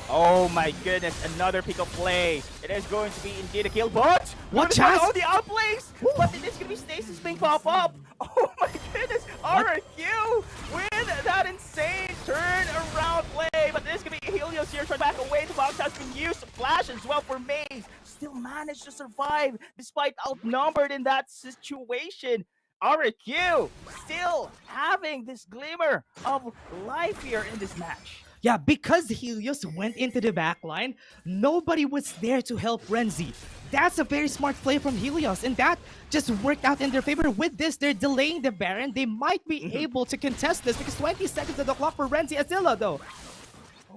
Oh my goodness, another pick up play. It is going to be indeed a kill, but what chance? Oh, the outplays! But it is going to be Stasis being pop up. Oh my goodness, RRQ with that insane turn around play. But this is going to be Helios here trying to back away. The box has been used. Flash as well for Maze. Still managed to survive despite outnumbered in that situation. RRQ still having this glimmer of life here in this match. Yeah, because Helios went into the backline, nobody was there to help Renzi. That's a very smart play from Helios, and that just worked out in their favor. With this, they're delaying the Baron. They might be able to contest this because 20 seconds of the clock for Renzi Asilla, though.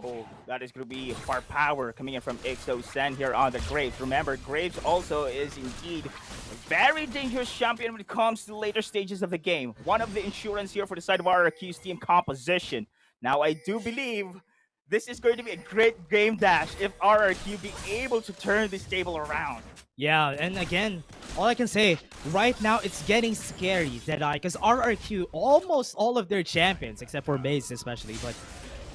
Oh, that is going to be firepower coming in from Exoscend here on the Graves. Remember, Graves also is indeed a very dangerous champion when it comes to the later stages of the game. One of the insurance here for the side of RRQ's team composition. Now, I do believe this is going to be a great game dash if RRQ be able to turn this table around. Yeah, and again, all I can say, right now it's getting scary, Deadeye, because RRQ, almost all of their champions, except for Maze especially, but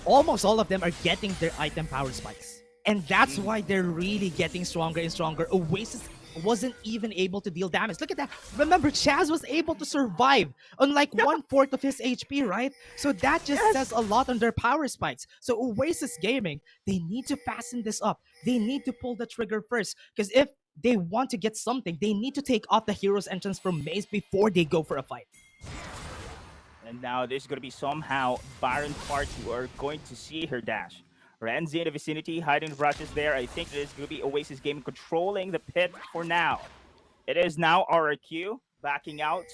almost all of them are getting their item power spikes. And that's why they're really getting stronger and stronger. Oasis wasn't even able to deal damage. Look at that. Remember, Chaz was able to survive on like 1/4 of his HP, right? So that just says a lot on their power spikes. So Oasis Gaming, they need to fasten this up. They need to pull the trigger first. Because if they want to get something, they need to take off the hero's entrance from Maze before they go for a fight. And now there's going to be somehow Baron Parts who are going to see her dash. Renzi in the vicinity, hiding the brushes there. I think there's going to be Oasis Gaming controlling the pit for now. It is now RRQ backing out,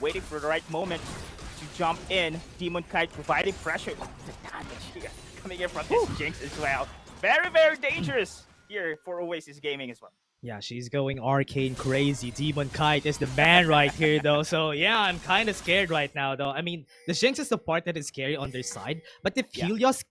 waiting for the right moment to jump in. Demon Kite providing pressure. Oh, the damage here coming in from this Jinx as well. Very, very dangerous here for Oasis Gaming as well. Yeah, she's going arcane crazy. Demon Kite is the man right here, though. So, yeah, I'm kind of scared right now, though. I mean, the Jinx is the part that is scary on their side. But if Helios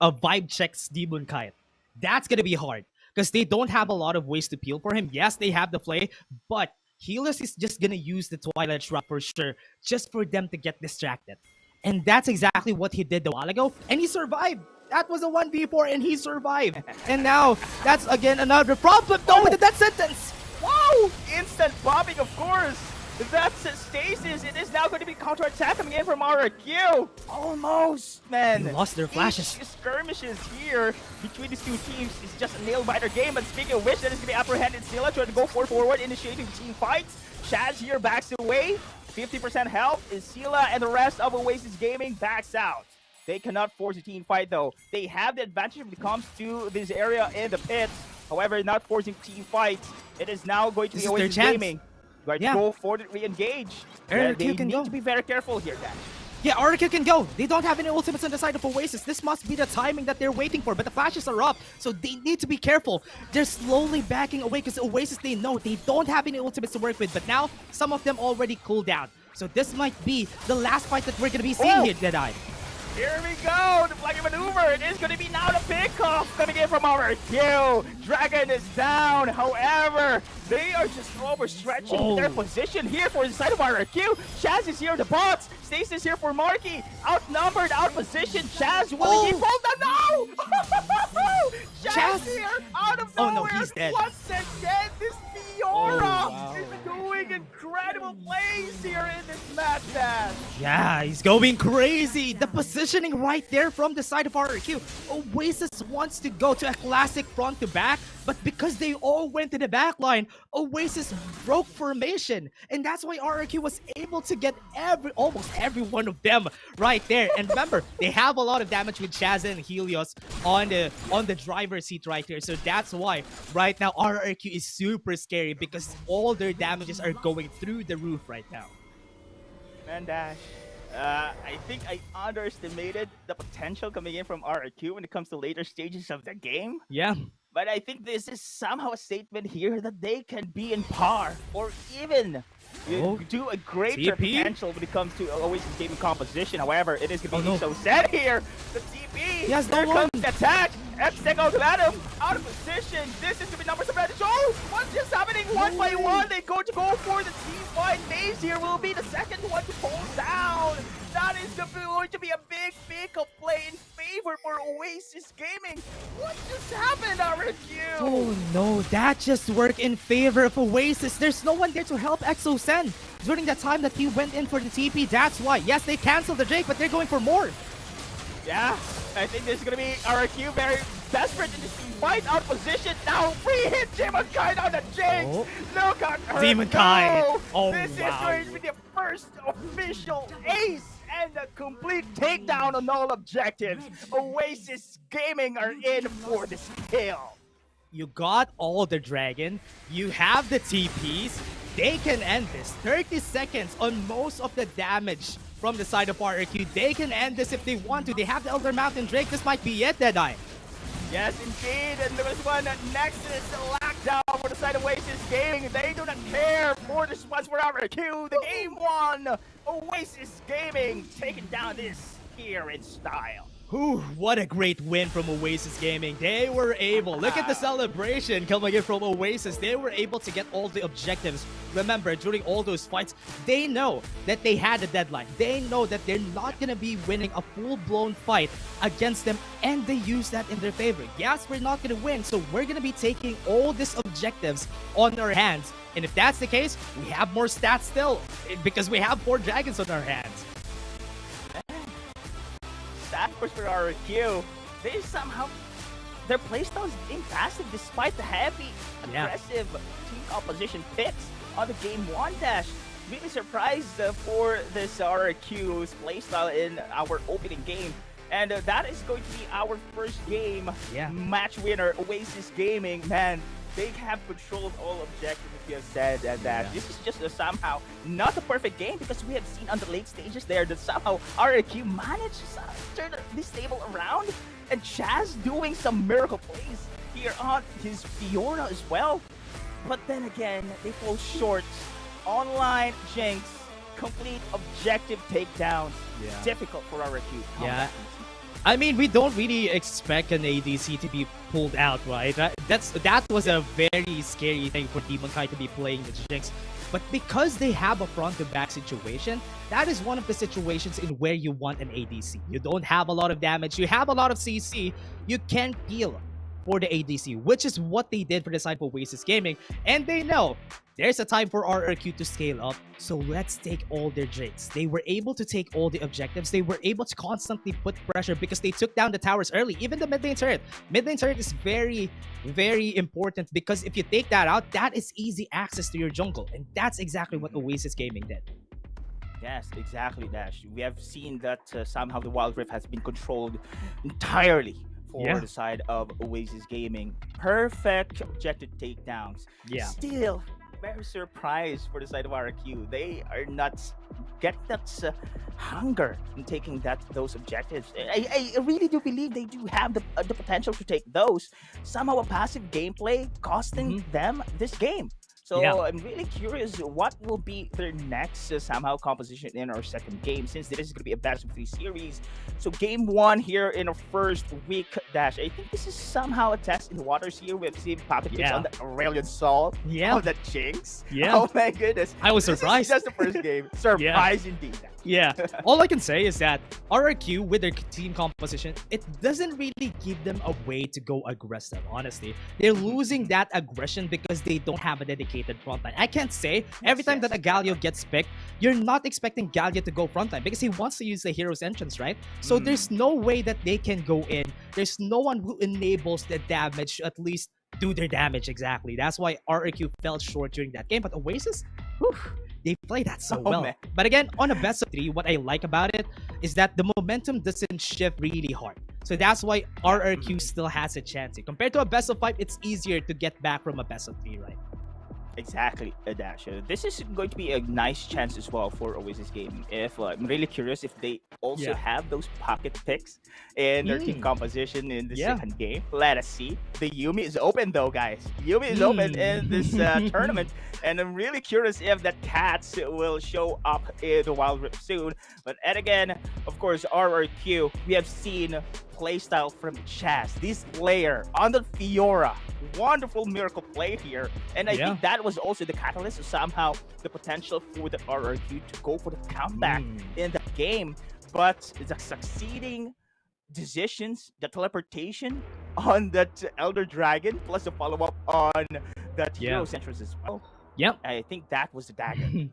vibe checks Demon Kite, that's going to be hard. Because they don't have a lot of ways to peel for him. Yes, they have the play, but Helios is just going to use the Twilight Trap for sure, just for them to get distracted. And that's exactly what he did a while ago. And he survived. That was a 1v4 and he survived. And now, that's again another problem though with the death sentence. Wow! Instant bombing, of course. That's a stasis. It is now going to be counterattack coming in from RRQ. Almost, man. They lost their flashes. Each skirmishes here between these two teams is just a nail-biter game. But speaking of which, that is going to be apprehended. Scylla trying to go forward, initiating team fights. Shaz here backs away. 50% health is Scylla, and the rest of Oasis Gaming backs out. They cannot force a team fight though. They have the advantage when it comes to this area in the pit. However, not forcing team fights. It is now going to be Oasis Gaming. Going to go for the re-engage. They need to be very careful here, guys. Yeah, RRQ can go. They don't have any ultimates on the side of Oasis. This must be the timing that they're waiting for, but the flashes are up, so they need to be careful. They're slowly backing away because Oasis, they know they don't have any ultimates to work with, but now some of them already cooled down. So this might be the last fight that we're going to be seeing here, Deadeye. Here we go, the flanking maneuver. It is going to be now the pickoff coming in from our Q. Dragon is down. However, they are just overstretching their position here for the side of our Q. Chaz is here, the bots. Stace is here for Marky. Outnumbered, outpositioned. Chaz will he fall down? No! Chaz here, out of nowhere. Oh no, he's dead. Once again, this Fiora is doing incredible plays here in this match, man. Yeah, he's going crazy. The positioning right there from the side of RRQ. Oasis wants to go to a classic front to back, but because they all went to the back line, Oasis broke formation. And that's why RRQ was able to get almost every one of them right there. And remember, they have a lot of damage with Chaz and Helios on the driver's seat right here. So that's why right now RRQ is super scary because all their damages are going through the roof right now. Man, Dash. I think I underestimated the potential coming in from RRQ when it comes to later stages of the game. Yeah. But I think this is somehow a statement here that they can be in par or even do a greater potential when it comes to Oasis Gaming composition. However, it is going to be so sad here. The TP, yes, here comes the attack. X-Tech ultimatum, out of position. This is going to be numbers of advantage. Oh, what's just happening? One by one, they're going to go for the team fight. Maze here will be the second one to pull down. That is going to be a big pick-up play in favor for Oasis Gaming. What just happened, RQ? Oh no, that just worked in favor of Oasis. There's no one there to help ExoSen during the time that he went in for the TP. That's why. Yes, they canceled the Drake, but they're going for more. Yeah, I think this is going to be RQ very desperate in this team fight. Out of position. Now free hit Demon Kite on the Jinx. Look at her Demon Kite. Oh, this is going to be the first official ace and a complete takedown on all objectives. Oasis Gaming are in for this kill. You got all the dragon. You have the TPs. They can end this. 30 seconds on most of the damage from the side of RRQ. They can end this if they want to. They have the Elder Mountain Drake. This might be it, Deadeye. Yes, indeed. And there was one Nexus lockdown for the side of Oasis Gaming. They do not care for this ones for RRQ. The game won. Oasis Gaming taking down this here in style. Whew, what a great win from Oasis Gaming. They were able, look at the celebration coming in from Oasis. They were able to get all the objectives. Remember, during all those fights, they know that they had a deadline. They know that they're not going to be winning a full-blown fight against them, and they use that in their favor. Yes, we're not going to win, so we're going to be taking all these objectives on our hands. And if that's the case, we have more stats still, because we have 4 dragons on our hands. Course for RRQ, they somehow, their playstyle is being passive despite the heavy, aggressive team composition picks on the game 1 dash. Really surprised for this RRQ's playstyle in our opening game. And that is going to be our first game match winner, Oasis Gaming. Man, they have controlled all objectives, as you have said, and that this is just somehow not a perfect game, because we have seen on the late stages there that somehow RRQ managed to turn this table around, and Chaz doing some miracle plays here on his Fiora as well. But then again, they fall short. Online Jinx, complete objective takedowns. Difficult for RRQ. I mean, we don't really expect an ADC to be pulled out, right? That was a very scary thing for Demonkai to be playing the Jinx. But because they have a front-to-back situation, that is one of the situations in where you want an ADC. You don't have a lot of damage, you have a lot of CC, you can peel for the ADC, which is what they did for the side of Oasis Gaming. And they know there's a time for RRQ to scale up, so let's take all their drakes. They were able to take all the objectives. They were able to constantly put pressure because they took down the towers early. Even the mid lane turret. Mid lane turret is very, very important, because if you take that out, that is easy access to your jungle. And that's exactly what Oasis Gaming did. Yes, exactly, Dash. We have seen that somehow the Wildrift has been controlled entirely for the side of Oasis Gaming. Perfect objective takedowns. Still very surprised for the side of RRQ. They are not getting that hunger in taking those objectives. I really do believe they do have the potential to take those. Somehow a passive gameplay costing them this game. So I'm really curious what will be their next somehow composition in our second game, since this is going to be a best of 3 series. So game 1 here in our first week, Dash. I think this is somehow a test in the waters here. We've seen pocket picks on the Aurelion Sol. Oh, the Jinx. Oh my goodness. I was surprised. This is just the first game. Surprise indeed. All I can say is that RRQ, with their team composition, it doesn't really give them a way to go aggressive, honestly. They're losing that aggression because they don't have a dedicated frontline. I can't say every time that a Galio gets picked, you're not expecting Galio to go frontline because he wants to use the hero's entrance, right? So there's no way that they can go in. There's no one who enables the damage to at least do their damage exactly. That's why RRQ fell short during that game. But Oasis, they play that so well. Man. But again, on a best of 3, what I like about it is that the momentum doesn't shift really hard. So that's why RRQ still has a chance. Compared to a best of 5, it's easier to get back from a best of 3, right? Exactly, Dash. This is going to be a nice chance as well for Oasis Gaming. I'm really curious if they also have those pocket picks in their team composition in the second game. Let us see. The Yuumi is open though, guys. Yuumi is open in this tournament, and I'm really curious if that Cats will show up in the Wildrift soon. But and again, of course, RRQ, we have seen playstyle from Chaz, this player on the Fiora. Wonderful miracle play here, and I think that was also the catalyst of somehow the potential for the RRQ to go for the comeback in the game. But the succeeding decisions, the teleportation on that Elder Dragon, plus the follow-up on that Hero's entrance as well. I think that was the dagger.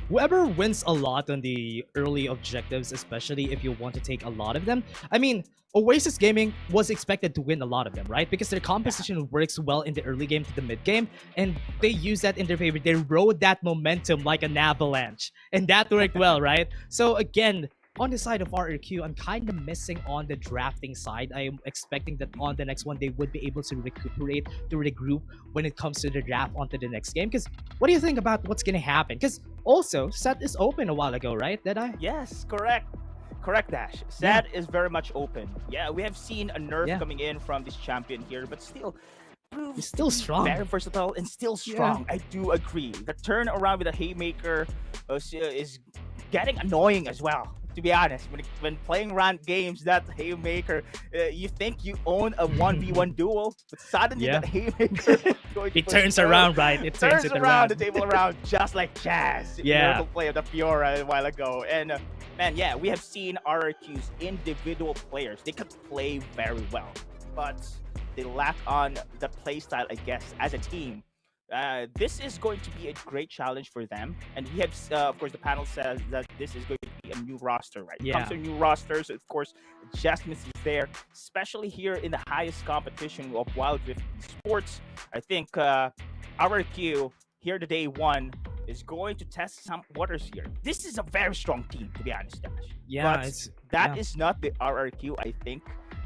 Whoever wins a lot on the early objectives, especially if you want to take a lot of them. I mean, Oasis Gaming was expected to win a lot of them, right? Because their composition works well in the early game to the mid game, and they use that in their favor. They rode that momentum like an avalanche, and that worked well, right? So again, on the side of RRQ, I'm kind of missing on the drafting side. I am expecting that on the next one, they would be able to recuperate, to regroup when it comes to the draft onto the next game. Because what do you think about what's going to happen? Because also, Set is open a while ago, right? Did I? Yes, correct. Correct, Dash. Set is very much open. We have seen a nerf coming in from this champion here, but still, he's still strong. Very versatile and still strong. I do agree. The turnaround with the Haymaker is getting annoying as well To be honest, when playing ranked games, that Haymaker, you think you own a 1v1 duel, but suddenly Yeah. that Haymaker is going to It push turns through. around, right? It turns it around. the table around, just like Chaz. Yeah. Miracle play of the Fiora a while ago. And man, yeah, we have seen RRQ's individual players. They could play very well, but they lack on the play style, I guess, as a team. This is going to be a great challenge for them. And we have, of course, the panel says that this is going to be a new roster, right? It comes to new rosters, of course, adjustments is there, especially here in the highest competition of Wildrift Esports. I think RRQ here to day one is going to test some waters here. This is a very strong team, to be honest, Dash. Yeah, But that is not the RRQ, I think.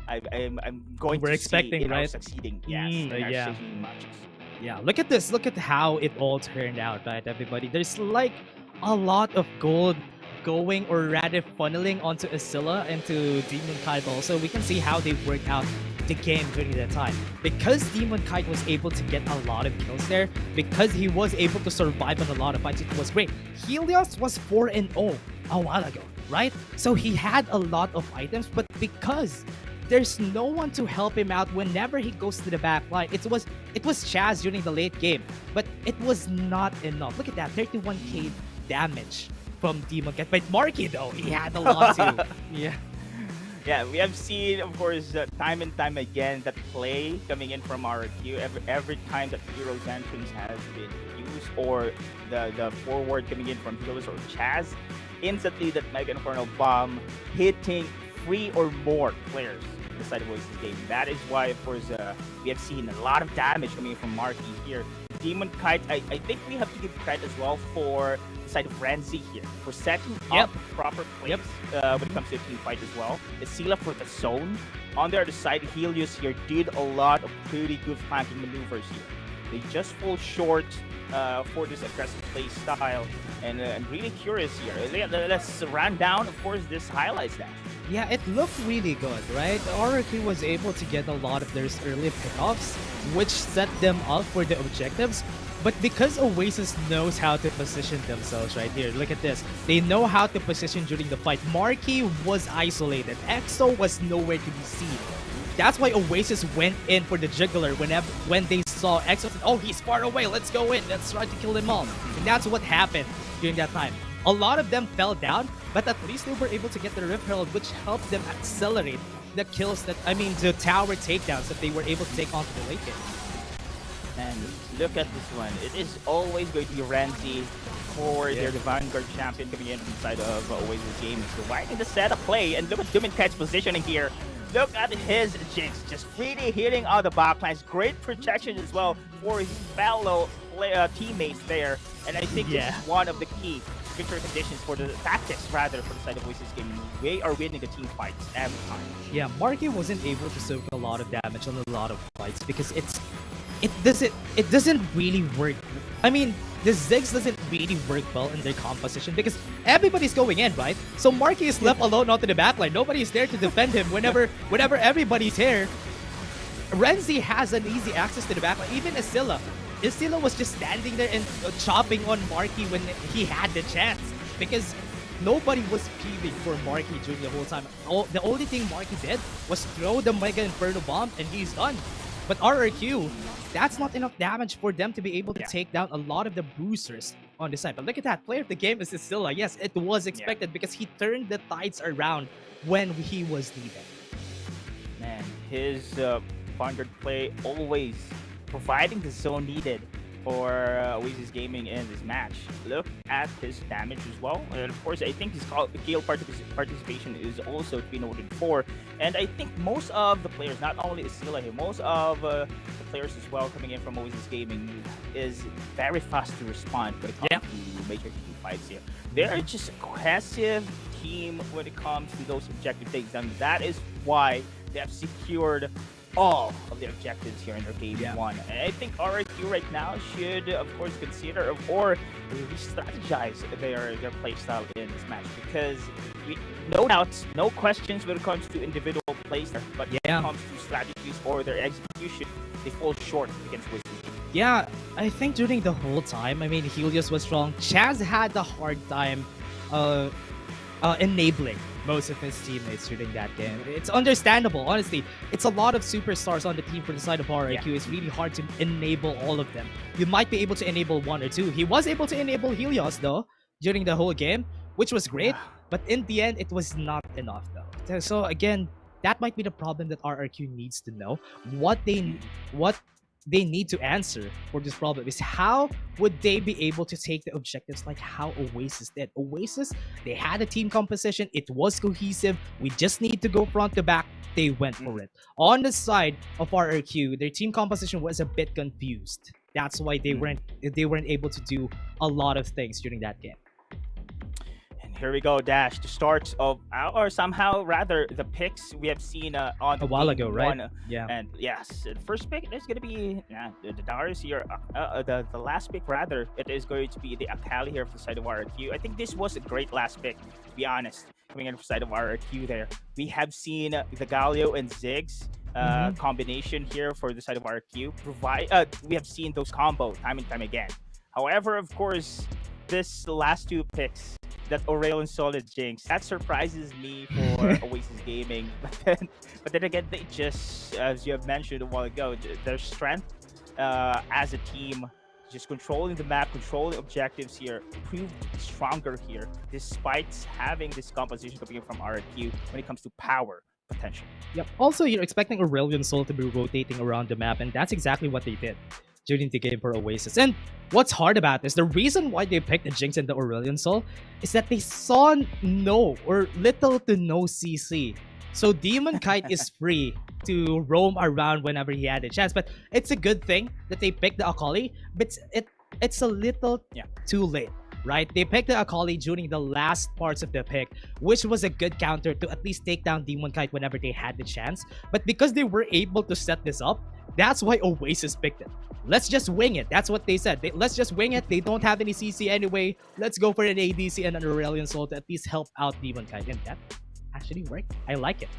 I'm going We're to expecting, see in our right? succeeding, yes, in our yeah. succeeding matches. Yeah, look at this. Look at how it all turned out, right, everybody? There's like a lot of gold going, or rather funneling onto Asilla and to Demon Kite also. We can see how they worked out the game during that time. Because Demon Kite was able to get a lot of kills there, because he was able to survive on a lot of fights, it was great. Helios was 4-0 a while ago, right? So he had a lot of items, but because there's no one to help him out whenever he goes to the back line. It was Chaz during the late game, but it was not enough. Look at that, 31k damage from Demon Cat. But Marky though, he had a lot too. Yeah. Yeah, we have seen, of course, time and time again that play coming in from RRQ. Every time that Hero's entrance has been used, or the forward coming in from Heroes or Chaz, instantly that Mega Inferno Bomb hitting 3 or more players inside of Oasis game. That is why, of course, we have seen a lot of damage coming from Marky here. Demon Kite, I think we have to give credit as well for the side of Grindsky here for setting up proper plays when it comes to a team fight as well. Asila for the zone. On the other side, Helios here did a lot of pretty good flanking maneuvers here. They just fall short for this aggressive play style, and I'm really curious here. Let's run down, of course, this highlights that. Yeah, it looked really good, right? RRQ was able to get a lot of their early pickoffs, which set them up for the objectives. But because Oasis knows how to position themselves right here, look at this. They know how to position during the fight. Marky was isolated. EXO was nowhere to be seen. That's why Oasis went in for the juggler when they saw EXO. Oh, he's far away. Let's go in. Let's try to kill them all. And that's what happened during that time. A lot of them fell down, but at least they were able to get the Rift Herald, which helped them accelerate the kills the tower takedowns that they were able to take onto the late game. And look at this one. It is always going to be Renzi for their Vanguard champion coming in from the side of Oasis Gaming, providing the setup play. And look at Demon Kite's positioning here. Look at his Jinx, just really hitting on the backlines. Great protection as well for his fellow teammates there. And I think this is one of the key victory conditions for the tactics, rather, for the side of Oasis Gaming. They are winning the team fights every time. Yeah, Marky wasn't able to soak a lot of damage on a lot of fights because it doesn't really work. I mean, the Ziggs doesn't really work well in their composition because everybody's going in, right? So Marky is left alone onto the backline. Nobody's there to defend him whenever everybody's here. Renzi has an easy access to the backline. Even Asila was just standing there and chopping on Marky when he had the chance because nobody was peeling for Marky during the whole time. The only thing Marky did was throw the Mega Inferno Bomb and he's done. But RRQ, that's not enough damage for them to be able to take down a lot of the boosters on this side. But look at that, player of the game is Asila. Yes, it was expected because he turned the tides around when he was needed. Man, his Vanguard play always providing the zone needed for Oasis Gaming in this match. Look at his damage as well. And of course, I think his Gale participation is also to be noted for. And I think most of the players, not only Asila here, most of the players as well coming in from Oasis Gaming is very fast to respond when it comes to major team fights here. They're just a cohesive team when it comes to those objective things. And that is why they have secured all of the objectives here in their game one. And I think RRQ right now should, of course, consider or re-strategize their playstyle in this match because no doubts, no questions when it comes to individual plays, but when it comes to strategies or their execution, they fall short against Wizards. Yeah, I think during the whole time, I mean, Helios was strong. Chaz had the hard time enabling most of his teammates during that game. It's understandable, honestly. It's a lot of superstars on the team for the side of RRQ. It's really hard to enable all of them. You might be able to enable one or two. He was able to enable Helios though during the whole game, which was great. But in the end, it was not enough though. So again, that might be the problem that RRQ needs to know. What they need to answer for this problem is how would they be able to take the objectives like how Oasis did. Oasis, they had a team composition, it was cohesive, we just need to go front to back. They went for it. On the side of RRQ, their team composition was a bit confused. That's why they weren't able to do a lot of things during that game. Here we go, Dash. The start of, or somehow rather, the picks we have seen on a while ago, right? Yeah. And yes, the first pick is going to be the Darius here. The last pick, rather, it is going to be the Akali here for the side of RRQ. I think this was a great last pick, to be honest, coming in for the side of RRQ there. We have seen the Galio and Ziggs combination here for the side of RRQ. We have seen those combo time and time again. However, of course, this last two picks, that Aurelion Solid Jinx, that surprises me for Oasis Gaming. But then again, they just, as you have mentioned a while ago, their strength as a team, just controlling the map, controlling objectives here, proved stronger here, despite having this composition coming from RRQ when it comes to power potential. Yep. Also, you're expecting Aurelion Sol to be rotating around the map, and that's exactly what they did during the game for Oasis. And what's hard about this, the reason why they picked the Jinx and the Aurelion Sol is that they saw no or little to no CC. So Demon Kite is free to roam around whenever he had a chance. But it's a good thing that they picked the Akali, but it's a little too late, right? They picked the Akali during the last parts of the pick, which was a good counter to at least take down Demon Kite whenever they had the chance. But because they were able to set this up, that's why Oasis picked it. Let's just wing it. That's what they said. Let's just wing it. They don't have any CC anyway. Let's go for an ADC and an Aurelion Sol to at least help out Demon Kite. And that actually worked. I like it.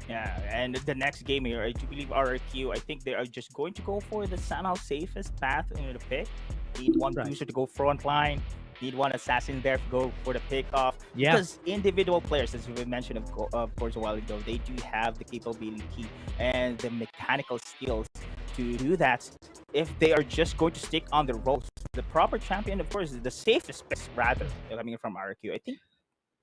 Yeah, and the next game here, I do believe RRQ, I think they are just going to go for the somehow safest path in the pick. Need one booster to go front line. Need one assassin there to go for the pick off. Because individual players, as we mentioned of course a while ago, they do have the capability and the mechanical skills to do that. If they are just going to stick on the ropes, the proper champion, of course, is the safest pick, rather, coming from RRQ. I think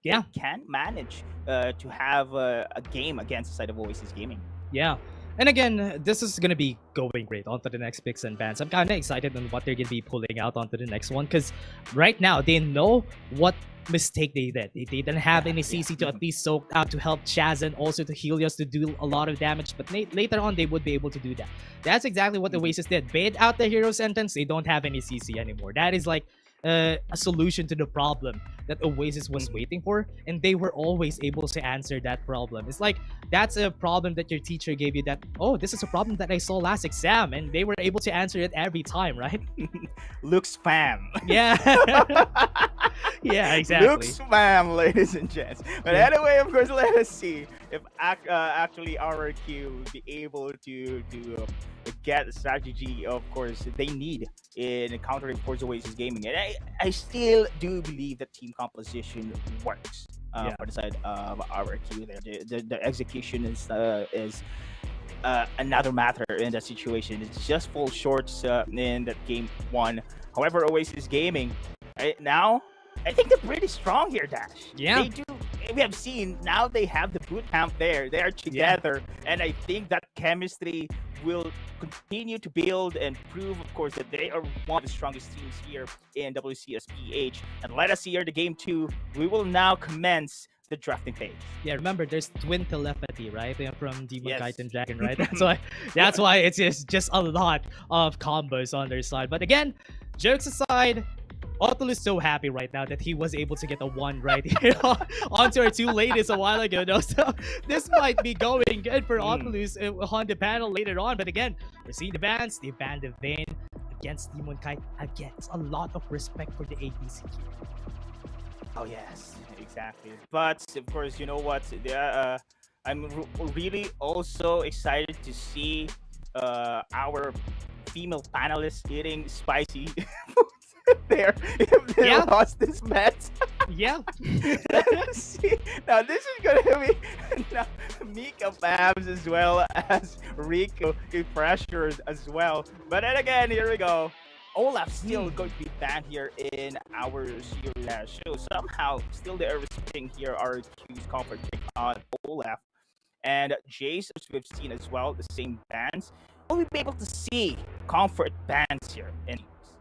they can manage to have a game against the side of Oasis Gaming. Yeah. And again, this is going to be going great onto the next picks and bans. I'm kind of excited on what they're going to be pulling out onto the next one, because right now they know what mistake they did. They didn't have any CC to at least soak out to help Chaz and also to Helios to do a lot of damage, but later on they would be able to do that. That's exactly what the Oasis did. Bait out the hero sentence, they don't have any CC anymore. That is like a solution to the problem that Oasis was waiting for, and they were always able to answer that problem. It's like that's a problem that your teacher gave you, that, oh, this is a problem that I saw last exam, and they were able to answer it every time, right? Luke's spam. Yeah. Yeah, exactly. Luke's spam, ladies and gents. But anyway, of course, let us see if actually RRQ will be able to get the strategy, of course, they need in countering Forza Oasis Gaming. And I still do believe that team composition works for the side of RRQ there. The execution is another matter in that situation. It just falls short in that game one. However, Oasis Gaming, right now, I think they're pretty strong here, Dash. Yeah. They do. We have seen now they have the boot camp there. They are together, and I think that chemistry will continue to build and prove, of course, that they are one of the strongest teams here in WCS PH. And let us see here the game 2. We will now commence the drafting phase. Yeah, remember there's twin telepathy, right? From Demon Kite and Dragon, right? That's why it's just a lot of combos on their side. But again, jokes aside, Otto is so happy right now that he was able to get a 1 right here onto our 2 ladies a while ago. No? So this might be going good for Otto on the panel later on. But again, we're seeing the bans. They banned the Vayne against Demon Kite. Again, it's a lot of respect for the ADC here. Oh yes, exactly. But of course, you know what? I'm really also excited to see our female panelists eating spicy foods there if they lost this match. Yeah. Let's see. Now this is gonna be now, Mika Babs as well as Rico in pressures as well. But then again, here we go. Olaf still going to be banned here in our series show. Somehow, still they are respecting here our Q's comfort pick on Olaf. And Jace, as we've seen as well, the same bans. Will we be able to see comfort bans here?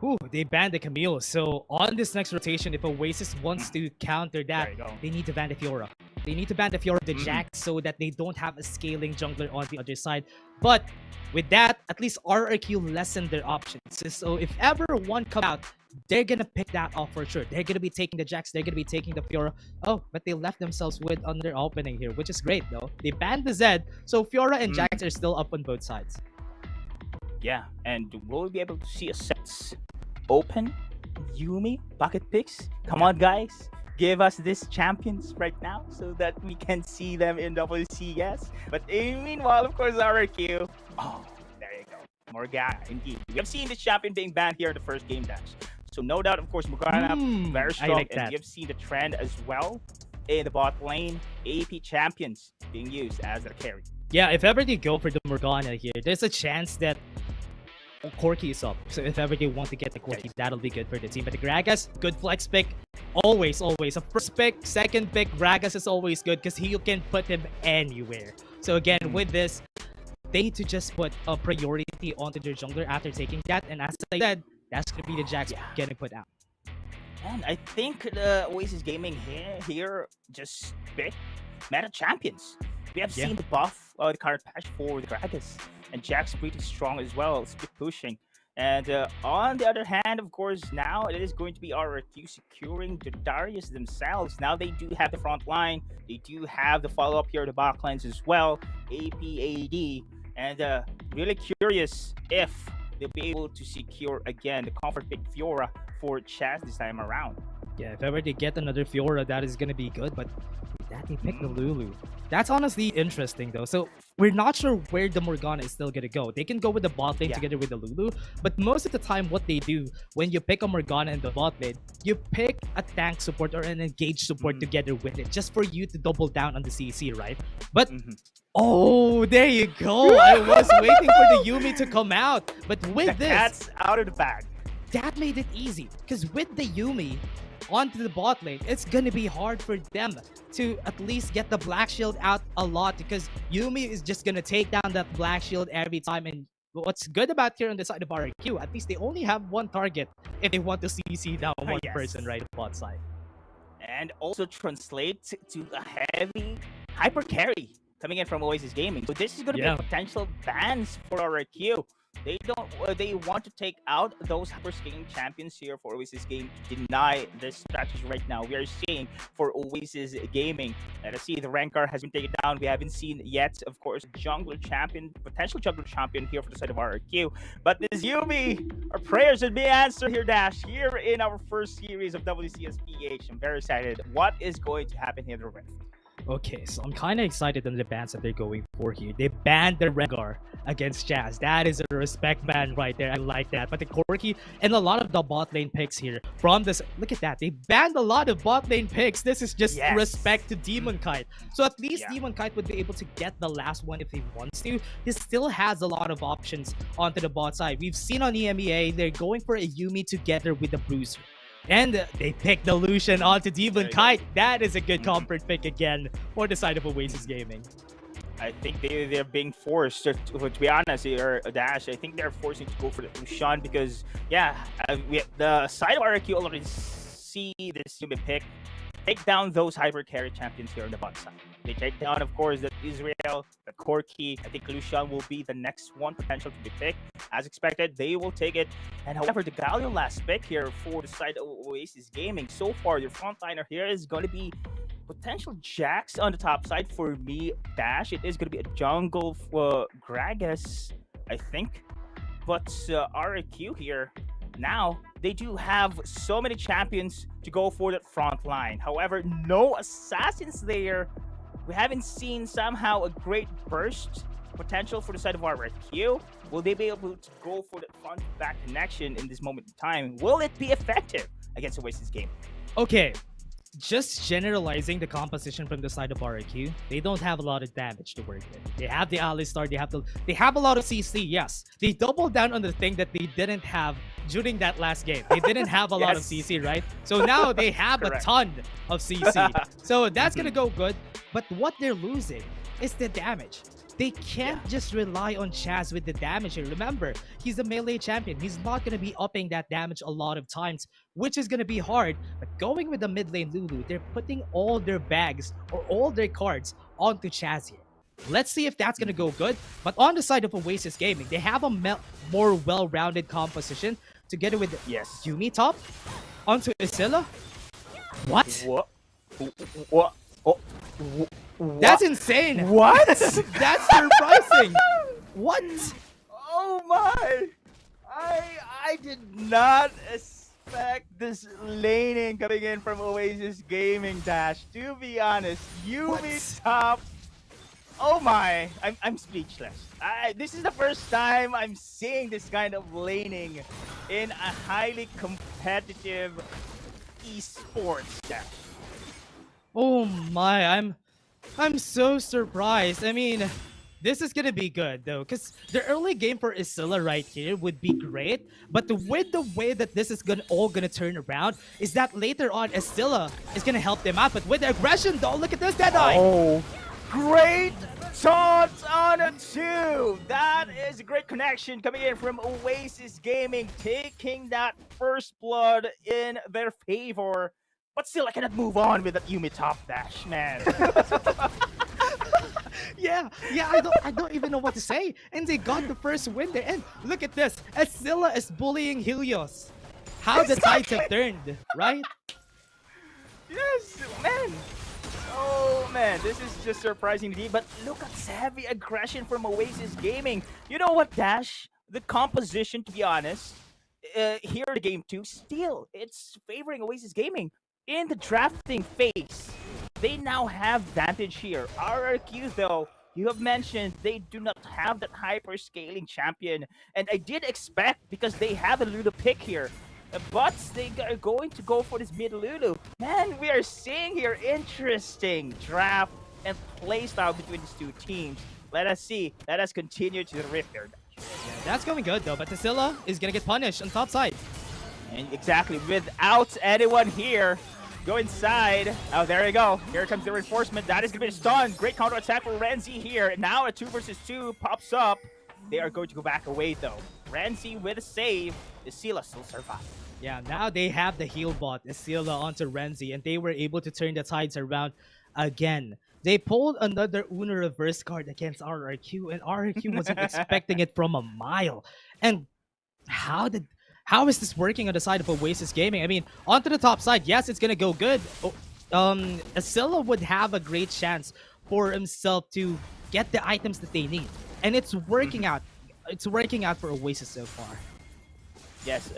Ooh, they banned the Camille. So on this next rotation, if Oasis wants to counter that, they need to ban the Fiora. They need to ban the Fiora, the Jax, so that they don't have a scaling jungler on the other side. But with that, at least RRQ lessened their options. So if ever one come out, they're gonna pick that off for sure. They're gonna be taking the Jax, they're gonna be taking the Fiora. Oh, but they left themselves with under opening here, which is great though. They banned the Zed, so Fiora and Jax are still up on both sides. Yeah, and will we be able to see a sets open? Yumi, bucket picks? Come on, guys. Give us these champions right now so that we can see them in WCS. But meanwhile, of course, RRQ. Oh, there you go. Morgana, indeed. We have seen this champion being banned here in the first game dash. So no doubt, of course, Morgana, very strong. like and that. we have seen the trend as well in the bot lane. AP champions being used as a carry. Yeah, if ever they go for the Morgana here, there's a chance that Corki is up. So if ever they want to get the Corki, that'll be good for the team. But the Gragas, good flex pick. Always. A first pick, second pick, Gragas is always good because you can put him anywhere. So again, with this, they need to just put a priority onto their jungler after taking that. And as I said, that's going to be the Jax getting put out. And I think the Oasis Gaming here just picked meta champions. We have seen the buff, the current patch for the Gragas, and Jack's pretty strong as well, split pushing. And on the other hand, of course, now it is going to be RRQ securing the Darius themselves. Now they do have the front line, they do have the follow-up here, the back lines as well, APAD, and really curious if they'll be able to secure again the comfort pick Fiora for Chaz this time around. Yeah, if ever they get another Fiora, that is going to be good, but with that they pick the Lulu. That's honestly interesting though. So we're not sure where the Morgana is still going to go. They can go with the bot lane together with the Lulu, but most of the time what they do when you pick a Morgana in the bot lane, you pick a tank support or an engaged support together with it, just for you to double down on the CC, right? But oh, there you go. I was waiting for the Yumi to come out, but with this, Cat's out of the bag. that made it easy because with the Yumi onto the bot lane, it's gonna be hard for them to at least get the Black Shield out a lot because Yumi is just gonna take down that Black Shield every time. And what's good about here on the side of RQ, at least they only have one target if they want to CC down one person right on the bot side. And also translate to a heavy hyper carry coming in from Oasis Gaming. So this is going to be potential bans for RRQ. They want to take out those hyper scaling champions here for Oasis Gaming to deny this strategy right now. We are seeing for Oasis Gaming. Let us see, the Rankar has been taken down. We haven't seen yet, of course, jungler champion, potential jungler champion here for the side of RRQ. But this Yumi, our prayers should be answered here, Dash, here in our first series of WCSPH. I'm very excited. What is going to happen here in the Rift? Okay, so I'm kind of excited on the bans that they're going for here. They banned the Rengar against Jazz. That is a respect ban right there. I like that. But the Corki and a lot of the bot lane picks here from this. Look at that. They banned a lot of bot lane picks. This is just respect to Demon Kite. So at least Demon Kite would be able to get the last one if he wants to. He still has a lot of options onto the bot side. We've seen on EMEA, they're going for a Yumi together with the Bruiser. And they picked the Lucian onto Demon Kite. That is a good comfort pick again for the side of Oasis Gaming. I think they're being forced, to be honest here, Dash. I think they're forcing to go for the Lucian because, the side of RQ already see this Yumi pick. Take down those hyper carry champions here on the bot side. They take down, of course, the Israel, the Corki. I think Lucian will be the next one potential to be picked. As expected, they will take it. And however, the Galio last pick here for the side of Oasis Gaming. So far, your frontliner here is going to be potential Jax on the top side for me, Dash. It is going to be a jungle for Gragas, I think. But RQ here, now they do have so many champions to go for that front line. However, no assassins there. We haven't seen somehow a great burst potential for the side of RQ. Will they be able to go for that front back connection in this moment in time? Will it be effective against Oasis game? Okay, just generalizing the composition from the side of RRQ, they don't have a lot of damage to work with. They have the Alistar, they have a lot of CC, yes. They doubled down on the thing that they didn't have during that last game. They didn't have a lot of CC, right? So now they have a ton of CC. So that's gonna go good. But what they're losing is the damage. They can't just rely on Chaz with the damage here. Remember, he's a melee champion. He's not going to be upping that damage a lot of times, which is going to be hard. But going with the mid lane Lulu, they're putting all their bags or all their cards onto Chaz here. Let's see if that's going to go good. But on the side of Oasis Gaming, they have a more well-rounded composition together with Yumi top onto Isilla. What? What? That's insane. What? That's surprising. What? Oh my! I did not expect this laning coming in from Oasis Gaming, Dash. To be honest, Yumi top. Oh my! I'm speechless. This is the first time I'm seeing this kind of laning in a highly competitive esports, Dash. Oh my! I'm so surprised. I mean, this is gonna be good though, because the early game for Isilla right here would be great. But with the way that this is all gonna turn around, is that later on Isilla is gonna help them out. But with the aggression though, look at this Deadeye. Oh, great taunts on a 2. That is a great connection coming in from Oasis Gaming, taking that first blood in their favor. But still, I cannot move on with that Yumi top dash, man. yeah, I don't even know what to say. And they got the first win there. And look at this, Isilla is bullying Helios. How the tides have turned, right? Yes, man. Oh man, this is just surprising indeed. But look at savvy aggression from Oasis Gaming. You know what, Dash? The composition, to be honest, here in game 2, still it's favoring Oasis Gaming. In the drafting phase, they now have advantage here. RRQ, though, you have mentioned they do not have that hyper-scaling champion. And I did expect, because they have a Lulu pick here, but they are going to go for this mid Lulu. Man, we are seeing here interesting draft and playstyle between these two teams. Let us see. Let us continue to the rift here. Yeah, that's going good, though. But Isilla is going to get punished on top side. And exactly, without anyone here. Go inside. Oh, there you go. Here comes the reinforcement. That is going to be a stun. Great counter attack for Renzi here. Now a 2 versus 2 pops up. They are going to go back away though. Renzi with a save. Isilla still survives. Yeah, now they have the heal bot, Isilla onto Renzi, and they were able to turn the tides around again. They pulled another Uno reverse card against RRQ, and RRQ wasn't expecting it from a mile. And how is this working on the side of Oasis Gaming? I mean, onto the top side, yes, it's gonna go good. Isilla would have a great chance for himself to get the items that they need, and it's working out. It's working out for Oasis so far. Yes,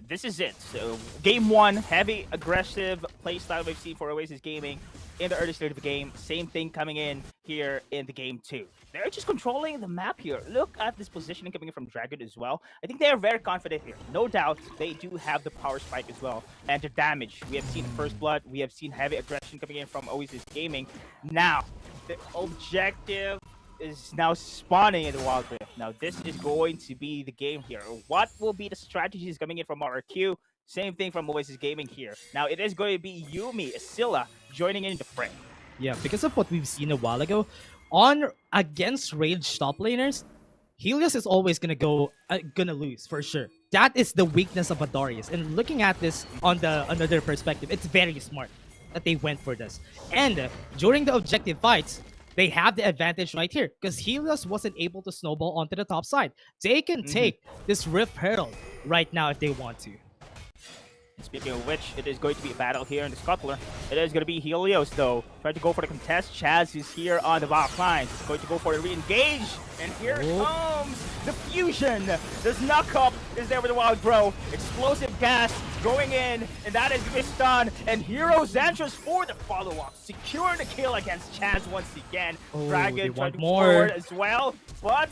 this is it. So, game 1, heavy, aggressive playstyle we've seen for Oasis Gaming in the early stage of the game. Same thing coming in here in the game 2. They're just controlling the map here. Look at this positioning coming in from Dragon as well. I think they are very confident here. No doubt, they do have the power spike as well. And the damage. We have seen First Blood. We have seen heavy aggression coming in from Oasis Gaming. Now, the objective is now spawning in the Wildrift. Now, this is going to be the game here. What will be the strategies coming in from RRQ? Same thing from Oasis Gaming here. Now, it is going to be Yumi, Isilla, joining in the fray. Yeah, because of what we've seen a while ago, against ranged top laners, Helios is always gonna lose for sure. That is the weakness of Darius. And looking at this on another perspective, it's very smart that they went for this. And during the objective fights, they have the advantage right here because Helios wasn't able to snowball onto the top side. They can take this Rift Herald right now if they want to. Speaking of which, it is going to be a battle here in the Scuttler. It is going to be Helios, though. Trying to go for the contest. Chaz is here on the back line. He's going to go for the re-engage. And here comes the fusion. This knock-up is there with the Wild Bro. Explosive gas going in. And that is going to be stunned. And Hero Xantros for the follow-up. Secure the kill against Chaz once again. Dragon trying to move forward as well. but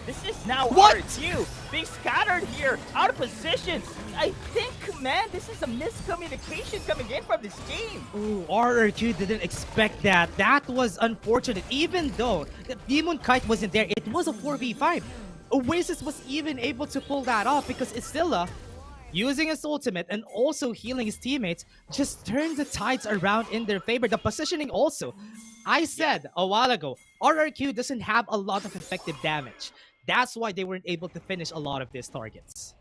this is now What? RQ being scattered here, out of position. I think, man, this is a miscommunication coming in from this team. Ooh, RRQ didn't expect that. That was unfortunate. Even though the Demon Kite wasn't there, it was a 4v5. Oasis was even able to pull that off because Isilla, using his ultimate and also healing his teammates, just turned the tides around in their favor. The positioning also. I said a while ago, RRQ doesn't have a lot of effective damage. That's why they weren't able to finish a lot of these targets.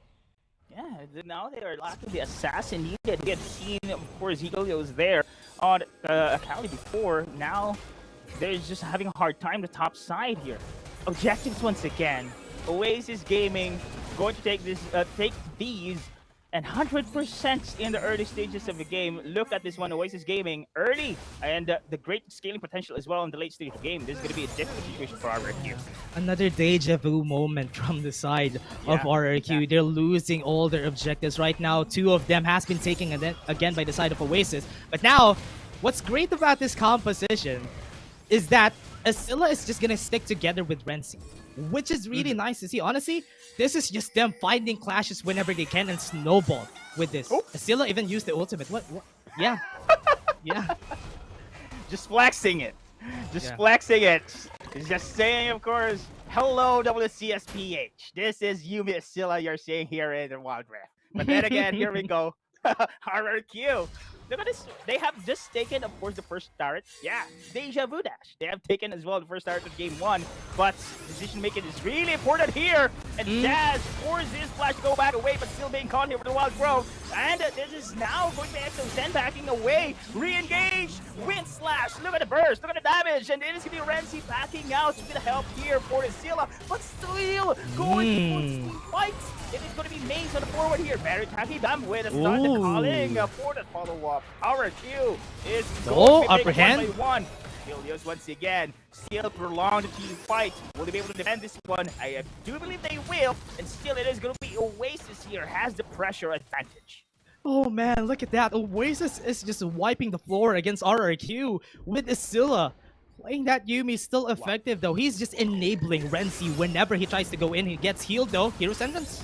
Yeah, now they are lacking the assassin needed. We had seen, of course, Helios there on Akali before. Now they're just having a hard time the top side here. Objectives once again. Oasis Gaming going to take these and 100% in the early stages of the game. Look at this one, Oasis Gaming early and the great scaling potential as well in the late stage of the game. This is going to be a difficult situation for RRQ. Another deja vu moment from the side of RRQ. exactly. They're losing all their objectives right now. 2 of them has been taken again by the side of Oasis. But now, what's great about this composition is that Asilla is just gonna stick together with Renzi, which is really nice to see. Honestly, this is just them finding clashes whenever they can and snowball with this. Oh. Asilla even used the ultimate. What? Yeah. Yeah. Just flexing it. Just Yeah. flexing it. It's just saying, of course, hello, WCSPH. This is Yumi Asilla you're seeing here in the Wildrift. But then again, here we go. RRQ. Look at this. They have just taken, of course, the first turret. Yeah, Deja Vu Dash. They have taken as well the first turret of game 1. But decision making is really important here. And Jazz forces his flash to go back away, but still being caught here with the Wild Grove. And this is now going to be XO10 backing away. Re-engage. Wind slash. Look at the burst. Look at the damage. And it is going to be Renzi backing out to get help here for the Scylla. But still going to fights. It is going to be Maze on the forward here. Very tacky Bam with a stun and calling for the follow-up. RQ is going to be upper taken hand. one by one. Helios once again still prolong the team fight. Will they be able to defend this one? I do believe they will. And still it is going to be Oasis here has the pressure advantage. Oh man, look at that. Oasis is just wiping the floor against RRQ with Asilla. Playing that Yumi is still effective though. He's just enabling Renzi whenever he tries to go in. He gets healed though. Hero sentence.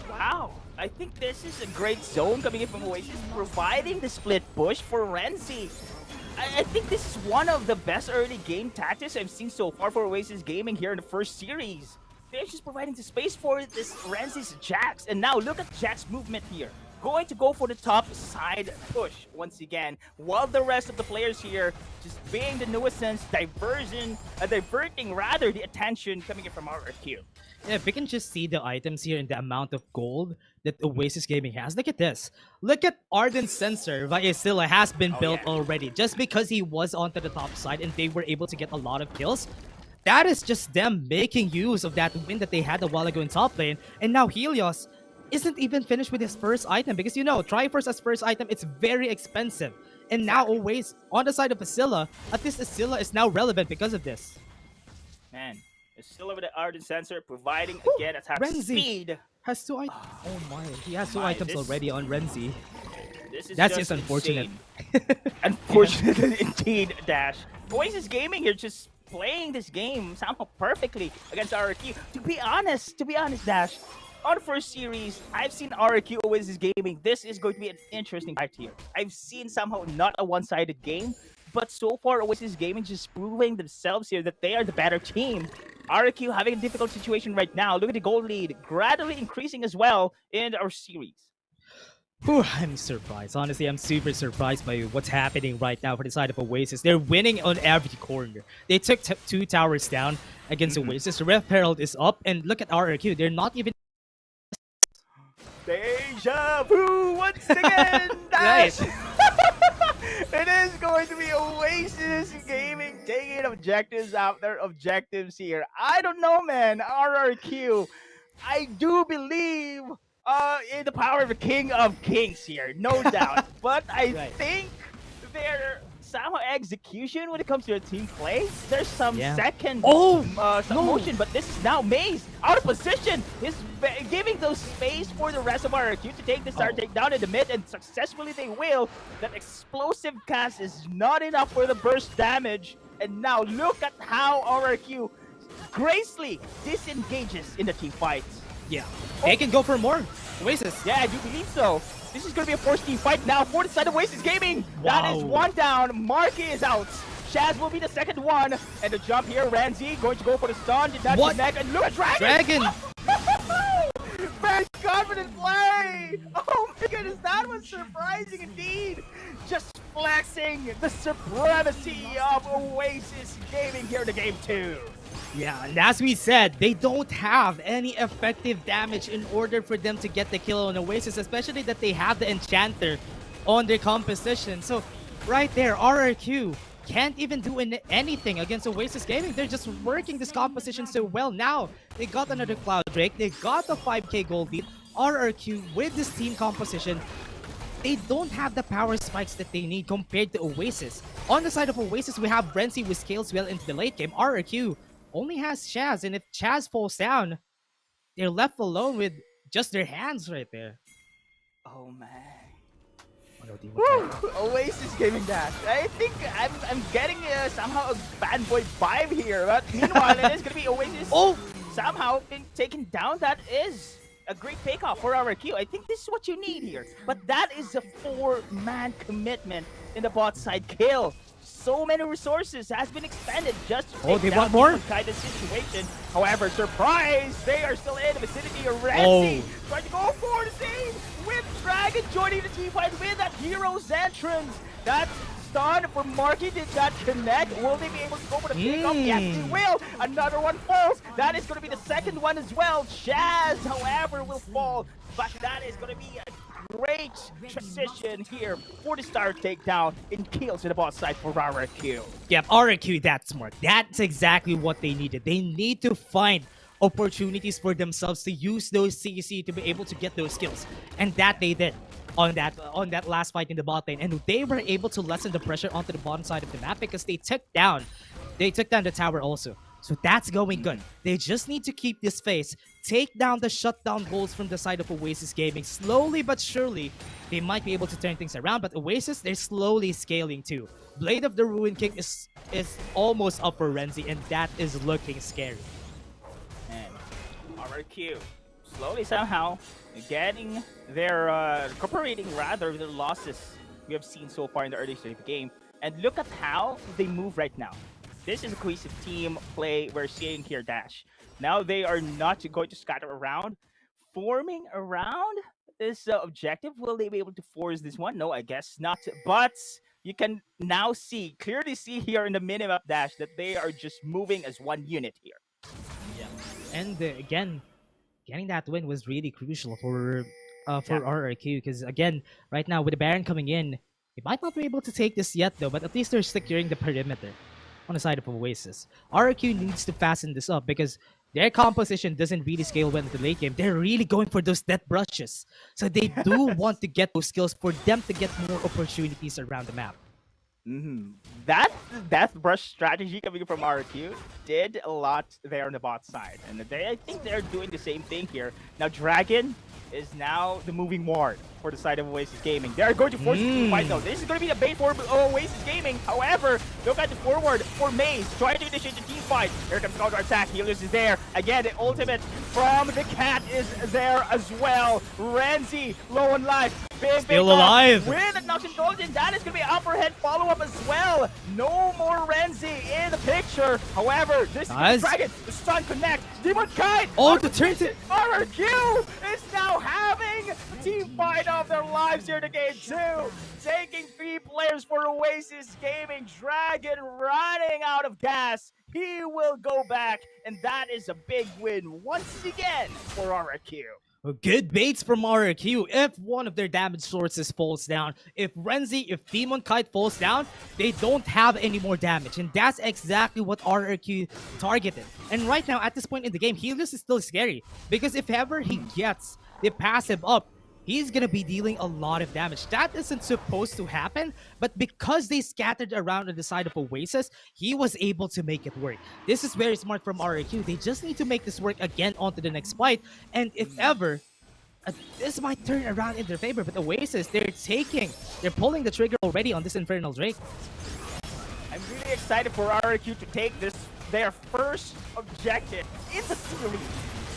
Wow. I think this is a great zone coming in from Oasis, providing the split push for Renzi. I think this is one of the best early game tactics I've seen so far for Oasis Gaming here in the first series. They're just providing the space for this Renzi's Jax. And now look at Jax's movement here. Going to go for the top side push once again, while the rest of the players here just being the nuisance, diverting rather the attention coming in from RRQ. Yeah, if we can just see the items here and the amount of gold that Oasis Gaming has. Look at this. Look at Ardent Sensor via Scylla has been built already. Just because he was onto the top side and they were able to get a lot of kills, that is just them making use of that win that they had a while ago in top lane. And now Helios isn't even finished with his first item because, you know, Triforce as first item, it's very expensive. And now Oasis on the side of Asilla, at least Asilla is now relevant because of this. Man, it's still over the Ardent Sensor, providing again attack Renzi speed. has 2 items. Oh my, he has 2 My, items this- already on Renzi. This is That's just unfortunate. insane. Unfortunate indeed, Dash. Oasis Gaming here just playing this game somehow perfectly against RRQ. To be honest, Dash, on the first series, I've seen RRQ Oasis Gaming. This is going to be an interesting fight here. I've seen somehow not a one-sided game, but so far Oasis Gaming just proving themselves here that they are the better team. RRQ having a difficult situation right now. Look at the gold lead, gradually increasing as well in our series. Whew, I'm surprised. Honestly, I'm super surprised by what's happening right now for the side of Oasis. They're winning on every corner. They took 2 towers down against Oasis. The Ref Herald is up, and look at RRQ. They're not even... Deja vu once again, Dash! It is going to be Oasis Gaming taking objectives after objectives here. I don't know, man. RRQ. I do believe in the power of the King of Kings here, no doubt. But I think their somehow execution when it comes to their team play, there's some second motion, but this is now Maze out of position. He's giving those space for the rest of RRQ to take the start, take down in the mid, and successfully they will. That explosive cast is not enough for the burst damage. And now look at how RRQ gracefully disengages in the team fights. Yeah, they can go for more. Oasis. Yeah, I do believe so. This is going to be a forced team fight now for the side of Oasis Gaming. That is one down. Marky is out. Shaz will be the second one. And the jump here, Ranzi going to go for the stun. Did not connect. And look at Dragon! Very confident play! Oh my goodness, that was surprising indeed! Just flexing the supremacy of Oasis Gaming here in game 2. Yeah, and as we said, they don't have any effective damage in order for them to get the kill on Oasis, especially that they have the Enchanter on their composition. So right there, RRQ can't even do anything against Oasis Gaming. They're just working this composition so well. Now, they got another Cloud Drake. They got the 5k gold lead. RRQ, with this team composition, they don't have the power spikes that they need compared to Oasis. On the side of Oasis, we have Grindsky who scales well into the late game. RRQ only has Chaz, and if Chaz falls down, they're left alone with just their hands right there. Oh man. Woo! Oasis Gaming Dash. I think I'm getting somehow a bad boy vibe here, but meanwhile it is going to be Oasis somehow being taken down. That is a great takeoff for RRQ. I think this is what you need here, but that is a 4-man commitment in the bot side kill. So many resources has been expended just to take they down want more? this kind of situation. However, surprise, they are still in the vicinity of Ranzi. Trying to go for the save with Dragon joining the team fight with that hero's entrance. That stun for Marky did not connect. Will they be able to go for the pickup? Yes, they will. Another one falls. That is going to be the second one as well. Chaz, however, will fall. But that is going to be a great transition here for the star takedown in kills in the boss side for RRQ. Yep, RRQ, that's smart. That's exactly what they needed. They need to find opportunities for themselves to use those CC to be able to get those kills. And that they did on that last fight in the bot lane. And they were able to lessen the pressure onto the bottom side of the map because they took down the tower also. So that's going good. They just need to keep this face, take down the shutdown goals from the side of Oasis Gaming. Slowly but surely, they might be able to turn things around. But Oasis, they're slowly scaling too. Blade of the Ruin King is almost up for Renzi, and that is looking scary. And RRQ slowly somehow getting their recuperating rather their losses we have seen so far in the early stage of the game. And look at how they move right now. This is a cohesive team play we're seeing here, Dash. Now they are not going to scatter around, forming around this objective. Will they be able to force this one? No, I guess not. But you can now clearly see here in the minimap, Dash, that they are just moving as one unit here. Yeah. And again, getting that win was really crucial for RRQ because again, right now with the Baron coming in, they might not be able to take this yet though, but at least they're securing the perimeter on the side of Oasis. RRQ needs to fasten this up because their composition doesn't really scale well in the late game. They're really going for those death brushes. So they do want to get those skills for them to get more opportunities around the map. That death brush strategy coming from RRQ did a lot there on the bot side. And I think they're doing the same thing here. Now Dragon is now the moving ward for the side of Oasis Gaming. They're going to force the team fight though. This is going to be the bait for Oasis Gaming. However, look at the forward for Maze trying to initiate the team fight. Here comes counter attack. Helios is there. Again, the ultimate from the cat is there as well. Renzi low on life. Big Still alive. With a knocks and golden. That is going to be upper head follow-up as well. No more Renzi in the picture. However, this is Dragon. The stun connect. Demon Kite. Oh, the turn to RRQ is now having the team fight of their lives here in game 2. Taking 3 players for Oasis Gaming. Dragon running out of gas. He will go back, and that is a big win once again for RRQ. Good baits from RRQ. If one of their damage sources falls down, if Demon Kite falls down, they don't have any more damage. And that's exactly what RRQ targeted. And right now, at this point in the game, Helios is still scary. Because if ever he gets the passive up, he's gonna be dealing a lot of damage. That isn't supposed to happen, but because they scattered around on the side of Oasis, he was able to make it work. This is very smart from RRQ. They just need to make this work again onto the next fight, and if ever, this might turn around in their favor. But Oasis, they're pulling the trigger already on this Infernal Drake. I'm really excited for RRQ to take this their first objective in the series.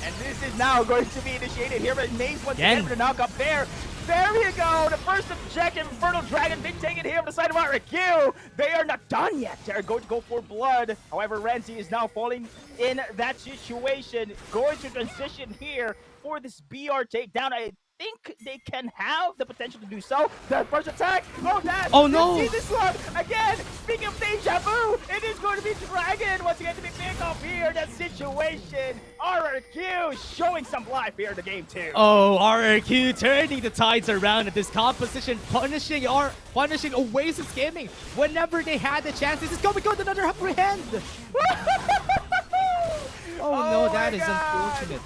And this is now going to be initiated here by Maze once again for the knockup there. There you go, the first objective, Infernal Dragon being taken here on the side of RQ. They are not done yet. They're going to go for blood. However, Renzi is now falling in that situation. Going to transition here for this BR takedown. I think they can have the potential to do so. That first attack. Oh, that. Oh, no. See this one again. Speaking of deja vu, it is going to be Dragon once again to be picked off here. That situation. RRQ showing some life here in the game too. Oh, RRQ turning the tides around at this composition, punishing Oasis Gaming whenever they had the chance. This is going to go another upper hand. Oh no, that is unfortunate.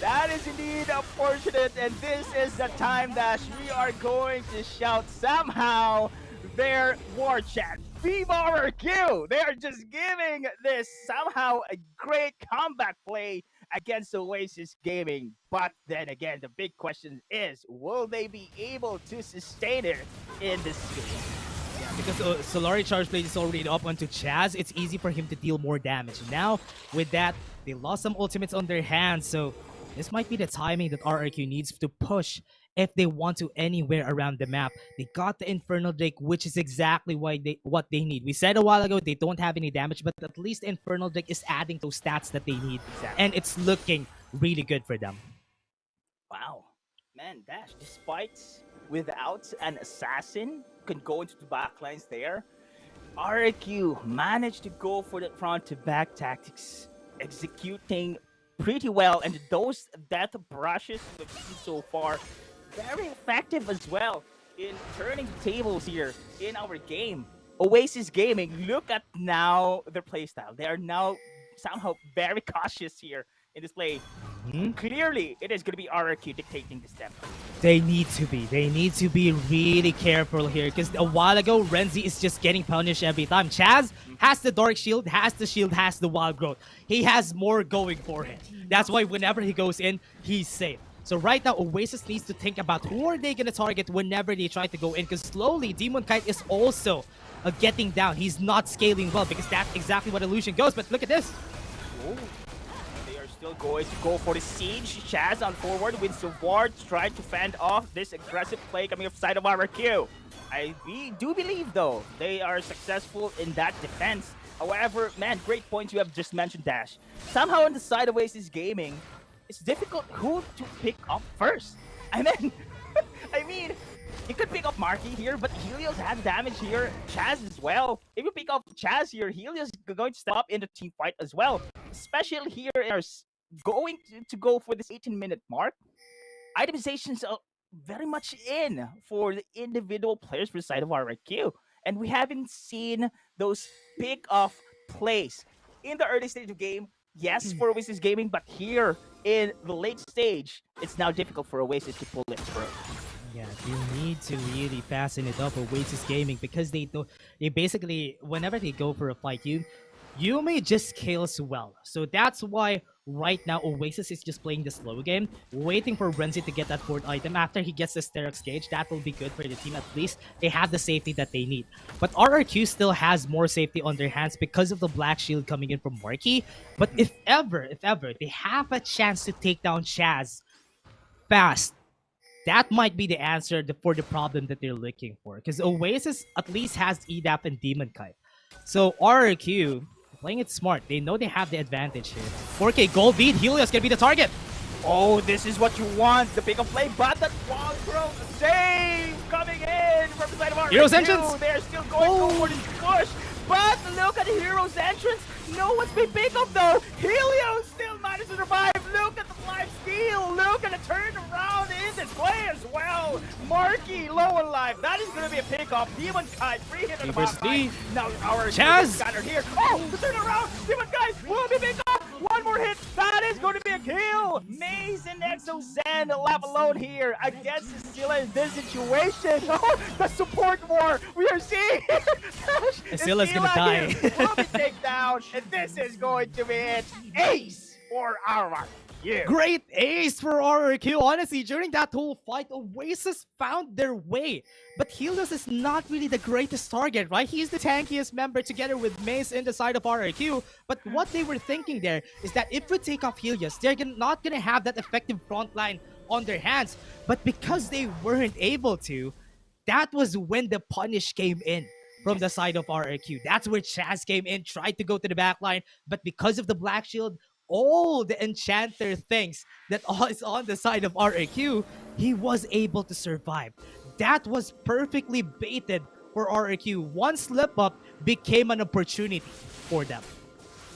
That is indeed unfortunate, and this is the time that we are going to shout somehow their war chant. Viva RRQ! They are just giving this somehow a great comeback play against Oasis Gaming. But then again, the big question is, will they be able to sustain it in this series? Because Solari Charge Blade is already up onto Chaz, it's easy for him to deal more damage. Now, with that, they lost some ultimates on their hands, so this might be the timing that RRQ needs to push if they want to anywhere around the map. They got the Infernal Drake, which is exactly what they need. We said a while ago they don't have any damage, but at least Infernal Drake is adding those stats that they need. Exactly. And it's looking really good for them. Wow. Man, Dash, despite without an assassin, can go into the backlines there, RRQ managed to go for the front-to-back tactics, executing pretty well, and those death brushes we've seen so far, very effective as well in turning the tables here in our game. Oasis Gaming, look at now their playstyle. They are now somehow very cautious here in this play. Clearly, it is going to be RRQ dictating this tempo. They need to be. They need to be really careful here, because a while ago, Renzi is just getting punished every time. Chaz has the Dark Shield, has the Wild Growth. He has more going for him. That's why whenever he goes in, he's safe. So right now, Oasis needs to think about who are they going to target whenever they try to go in, because slowly, Demon Kite is also getting down. He's not scaling well, because that's exactly what Illusion goes. But look at this. Ooh. Still going to go for the siege. Chaz on forward with Savar trying to fend off this aggressive play coming off side of RRQ. We do believe though they are successful in that defense. However, man, great points you have just mentioned, Dash. Somehow on the side of Oasis Gaming, it's difficult who to pick up first. I mean, you could pick up Marky here, but Helios has damage here. Chaz as well. If you pick up Chaz here, Helios is going to step up in the team fight as well. Especially here, are going to go for this 18-minute mark. Itemizations are very much in for the individual players for the side of RRQ. And we haven't seen those pick-off plays in the early stage of game. Yes, for Oasis Gaming, but here in the late stage, it's now difficult for Oasis to pull it through. Yeah, you need to really fasten it up with Oasis Gaming, because they basically, whenever they go for a fight, you may just scales well. So that's why right now Oasis is just playing the slow game, waiting for Renzi to get that fourth item. After he gets the Sterox gauge, that will be good for the team. At least they have the safety that they need. But RRQ still has more safety on their hands because of the Black Shield coming in from Marky. But if ever they have a chance to take down Chaz fast, that might be the answer for the problem that they're looking for. Because Oasis at least has EDAP and Demon Kite. So RRQ, playing it smart. They know they have the advantage here. 4K gold lead. Helios can be the target. Oh, this is what you want. The pick-up play, but that Wild Growth save coming in from the side of RRQ. Hero's entrance. They're still going for this push. But look at the Hero's entrance. No one's been picked up though. Helios still managed to survive. Look at the life steal. Look at the turnaround in this play as well. Marky low on life. That is going to be a pickup. Demon Kite free hit on the bottom line. Now our Chaz scattered here. Oh, the turnaround. Demon Kite will be picked up. One more hit. That is going to be a kill. Maze and Exo Zen left alone here against Scylla in this situation. Oh, the support war we are seeing. Scylla's gonna die. Will be taken down, and this is going to be it. Ace for RRQ. Great ace for RRQ. Honestly, during that whole fight, Oasis found their way. But Helios is not really the greatest target, right? He's the tankiest member together with Mace in the side of RRQ. But what they were thinking there is that if we take off Helios, they're not going to have that effective front line on their hands. But because they weren't able to, that was when the punish came in from the side of RRQ. That's where Chaz came in, tried to go to the back line, but because of the Black Shield, all the enchanter things that is on the side of RRQ, he was able to survive. That was perfectly baited for RRQ. One slip up became an opportunity for them.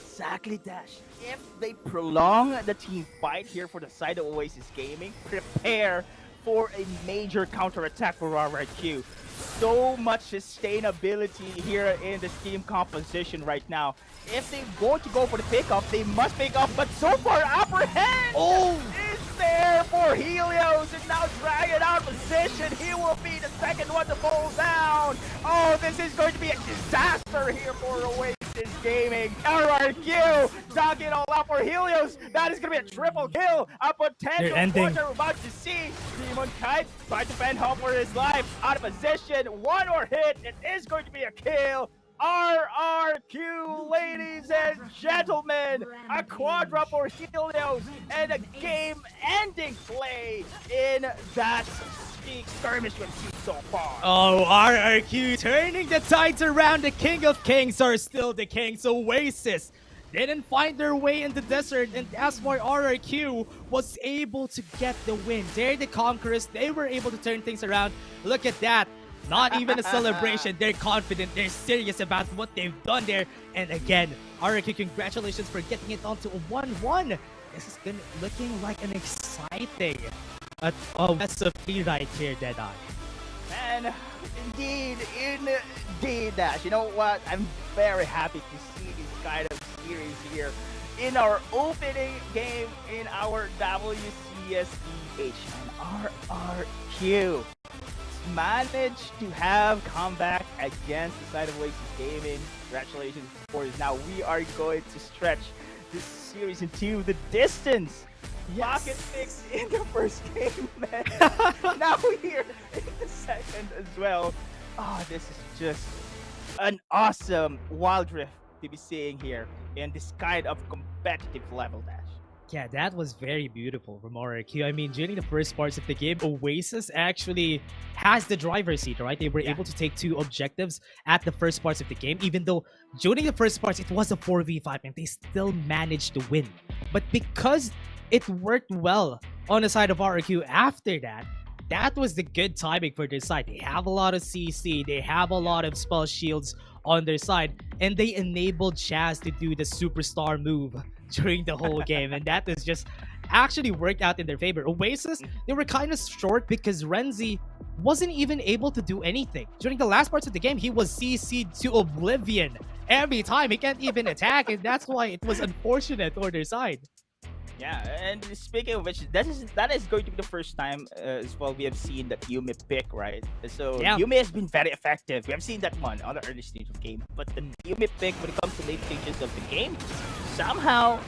Exactly, Dash. If they prolong the team fight here for the side of Oasis Gaming, prepare for a major counterattack for RRQ. So much sustainability here in this team composition right now. If they go to go for the pickup, they must pick up, but so far apprehend is there for Helios, and now dragging out position. He will be the second one to fall down. Oh, this is going to be a disaster here for Oasis Gaming. RRQ dug it all out for Helios. That is going to be a triple kill. A potential quarter we're about to see. Demon Kite trying to fend home for his life. Out of position. One more hit. It is going to be a kill. RRQ, ladies and gentlemen, a quadra for Helios and a game-ending play in that skirmish we've seen so far. Oh, RRQ turning the tides around. The King of Kings are still the Kings. Oasis didn't find their way in the desert, and that's why RRQ was able to get the win. They're the conquerors. They were able to turn things around. Look at that. Not even a celebration. They're confident. They're serious about what they've done there. And again, RRQ, congratulations for getting it onto a 1-1. This is looking like an exciting best of 3 right here, Deadeye. And indeed, Dash. You know what? I'm very happy to see this kind of series here in our opening game in our WCS and RRQ managed to have comeback against the side of Oasis Gaming. Congratulations, of course. Now we are going to stretch this series into the distance. Pocket fixed in the first game, man. Now here in the second as well. Oh, this is just an awesome Wildrift to be seeing here in this kind of competitive level, Dash. Yeah, that was very beautiful from RRQ. I mean, during the first parts of the game, Oasis actually has the driver's seat, right? They were able to take 2 objectives at the first parts of the game, even though during the first parts, it was a 4v5 and they still managed to win. But because it worked well on the side of RRQ after that, that was the good timing for their side. They have a lot of CC, they have a lot of spell shields on their side, and they enabled Chaz to do the superstar move during the whole game, and that is just actually worked out in their favor. Oasis, they were kind of short because Renzi wasn't even able to do anything. During the last parts of the game, he was CC'd to oblivion every time. He can't even attack, and that's why it was unfortunate for their side. Yeah, and speaking of which, that is going to be the first time as well we have seen that Yume pick, right? So Yume has been very effective. We have seen that one on the early stage of game, but the Yume pick when it comes to late stages of the game, somehow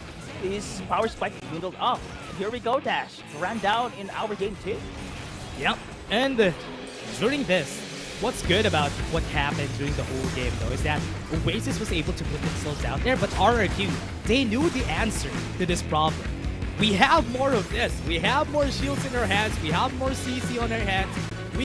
his power spike dwindled off. And here we go, Dash. Ran down in our game too. Yep, and during this, what's good about what happened during the whole game though is that Oasis was able to put themselves out there, but RRQ, they knew the answer to this problem. We have more of this. We have more shields in our hands. We have more CC on our hands.